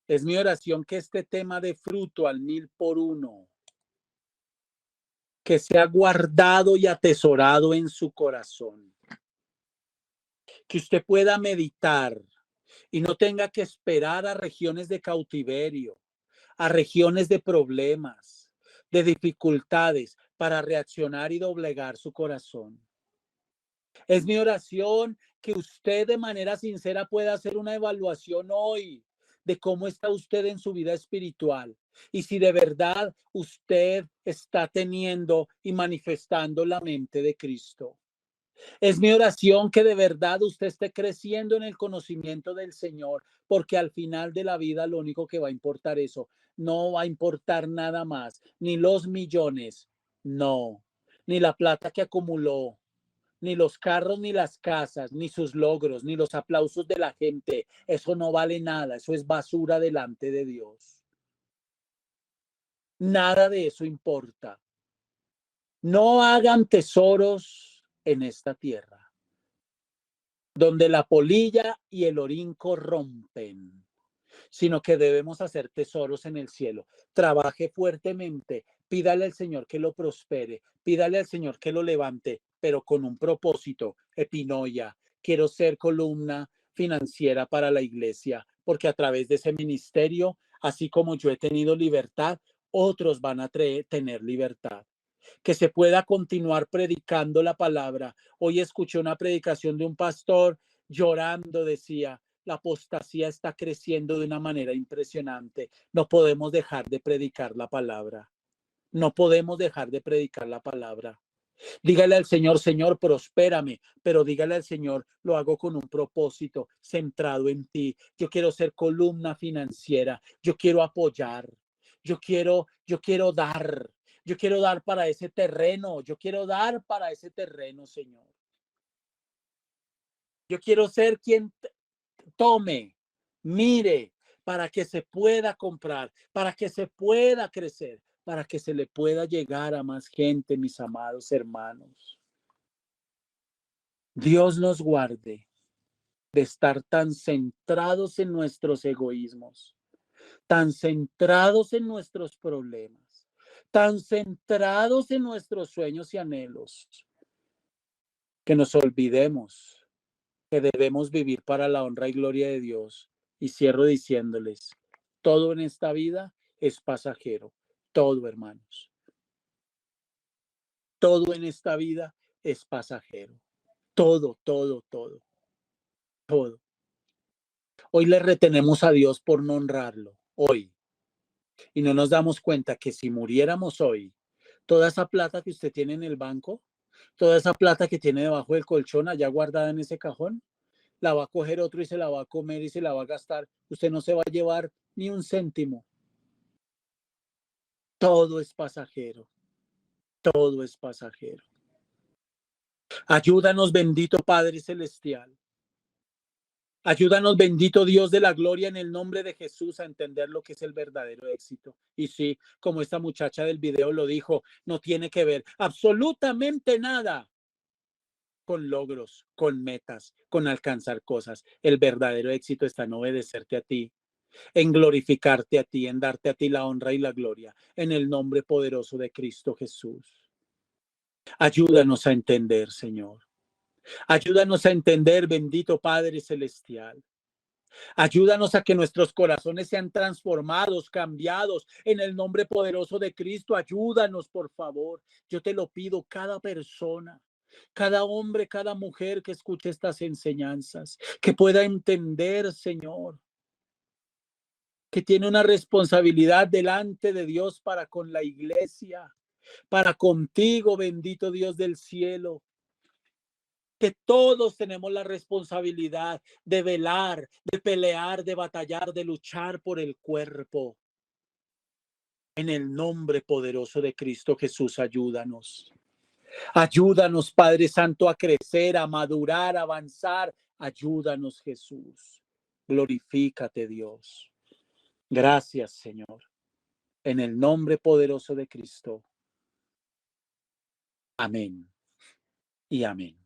Es mi oración que este tema dé fruto al 1000 por 1, que sea guardado y atesorado en su corazón. Que usted pueda meditar y no tenga que esperar a regiones de cautiverio, a regiones de problemas, de dificultades para reaccionar y doblegar su corazón. Es mi oración que usted de manera sincera pueda hacer una evaluación hoy de cómo está usted en su vida espiritual y si de verdad usted está teniendo y manifestando la mente de Cristo. Es mi oración que de verdad usted esté creciendo en el conocimiento del Señor, porque al final de la vida lo único que va a importar eso, no va a importar nada más, ni los millones, no, ni la plata que acumuló, ni los carros, ni las casas, ni sus logros, ni los aplausos de la gente. Eso no vale nada, eso es basura delante de Dios. Nada de eso importa. No hagan tesoros en esta tierra, donde la polilla y el orín corrompen, sino que debemos hacer tesoros en el cielo. Trabaje fuertemente, pídale al Señor que lo prospere, pídale al Señor que lo levante, pero con un propósito, epinoia. Quiero ser columna financiera para la iglesia, porque a través de ese ministerio, así como yo he tenido libertad, otros van a tener libertad. Que se pueda continuar predicando la palabra. Hoy escuché una predicación de un pastor llorando, decía, la apostasía está creciendo de una manera impresionante. No podemos dejar de predicar la palabra. No podemos dejar de predicar la palabra. Dígale al Señor, Señor, prospérame, pero dígale al Señor, lo hago con un propósito centrado en ti. Yo quiero ser columna financiera, yo quiero apoyar, yo quiero dar. Yo quiero dar para ese terreno, yo quiero dar para ese terreno, Señor. Yo quiero ser quien tome, mire, para que se pueda comprar, para que se pueda crecer, para que se le pueda llegar a más gente, mis amados hermanos. Dios nos guarde de estar tan centrados en nuestros egoísmos, tan centrados en nuestros problemas, tan centrados en nuestros sueños y anhelos, que nos olvidemos que debemos vivir para la honra y gloria de Dios. Y cierro diciéndoles, todo en esta vida es pasajero, todo, hermanos. Todo en esta vida es pasajero. Todo. Hoy le retenemos a Dios por no honrarlo, hoy. Y no nos damos cuenta que si muriéramos hoy, toda esa plata que usted tiene en el banco, toda esa plata que tiene debajo del colchón allá guardada en ese cajón, la va a coger otro y se la va a comer y se la va a gastar. Usted no se va a llevar ni un céntimo. Todo es pasajero. Todo es pasajero. Ayúdanos, bendito Padre Celestial. Ayúdanos, bendito Dios de la gloria, en el nombre de Jesús, a entender lo que es el verdadero éxito. Y sí, como esta muchacha del video lo dijo, no tiene que ver absolutamente nada con logros, con metas, con alcanzar cosas. El verdadero éxito está en obedecerte a ti, en glorificarte a ti, en darte a ti la honra y la gloria, en el nombre poderoso de Cristo Jesús. Ayúdanos a entender, Señor. Ayúdanos a entender, bendito Padre Celestial. Ayúdanos a que nuestros corazones sean transformados, cambiados en el nombre poderoso de Cristo. Ayúdanos, por favor. Yo te lo pido, cada persona, cada hombre, cada mujer que escuche estas enseñanzas, que pueda entender, Señor, que tiene una responsabilidad delante de Dios para con la iglesia, para contigo, bendito Dios del cielo. Que todos tenemos la responsabilidad de velar, de pelear, de batallar, de luchar por el cuerpo. En el nombre poderoso de Cristo Jesús, ayúdanos. Ayúdanos, Padre Santo, a crecer, a madurar, a avanzar. Ayúdanos, Jesús. Glorifícate, Dios. Gracias, Señor. En el nombre poderoso de Cristo. Amén y amén.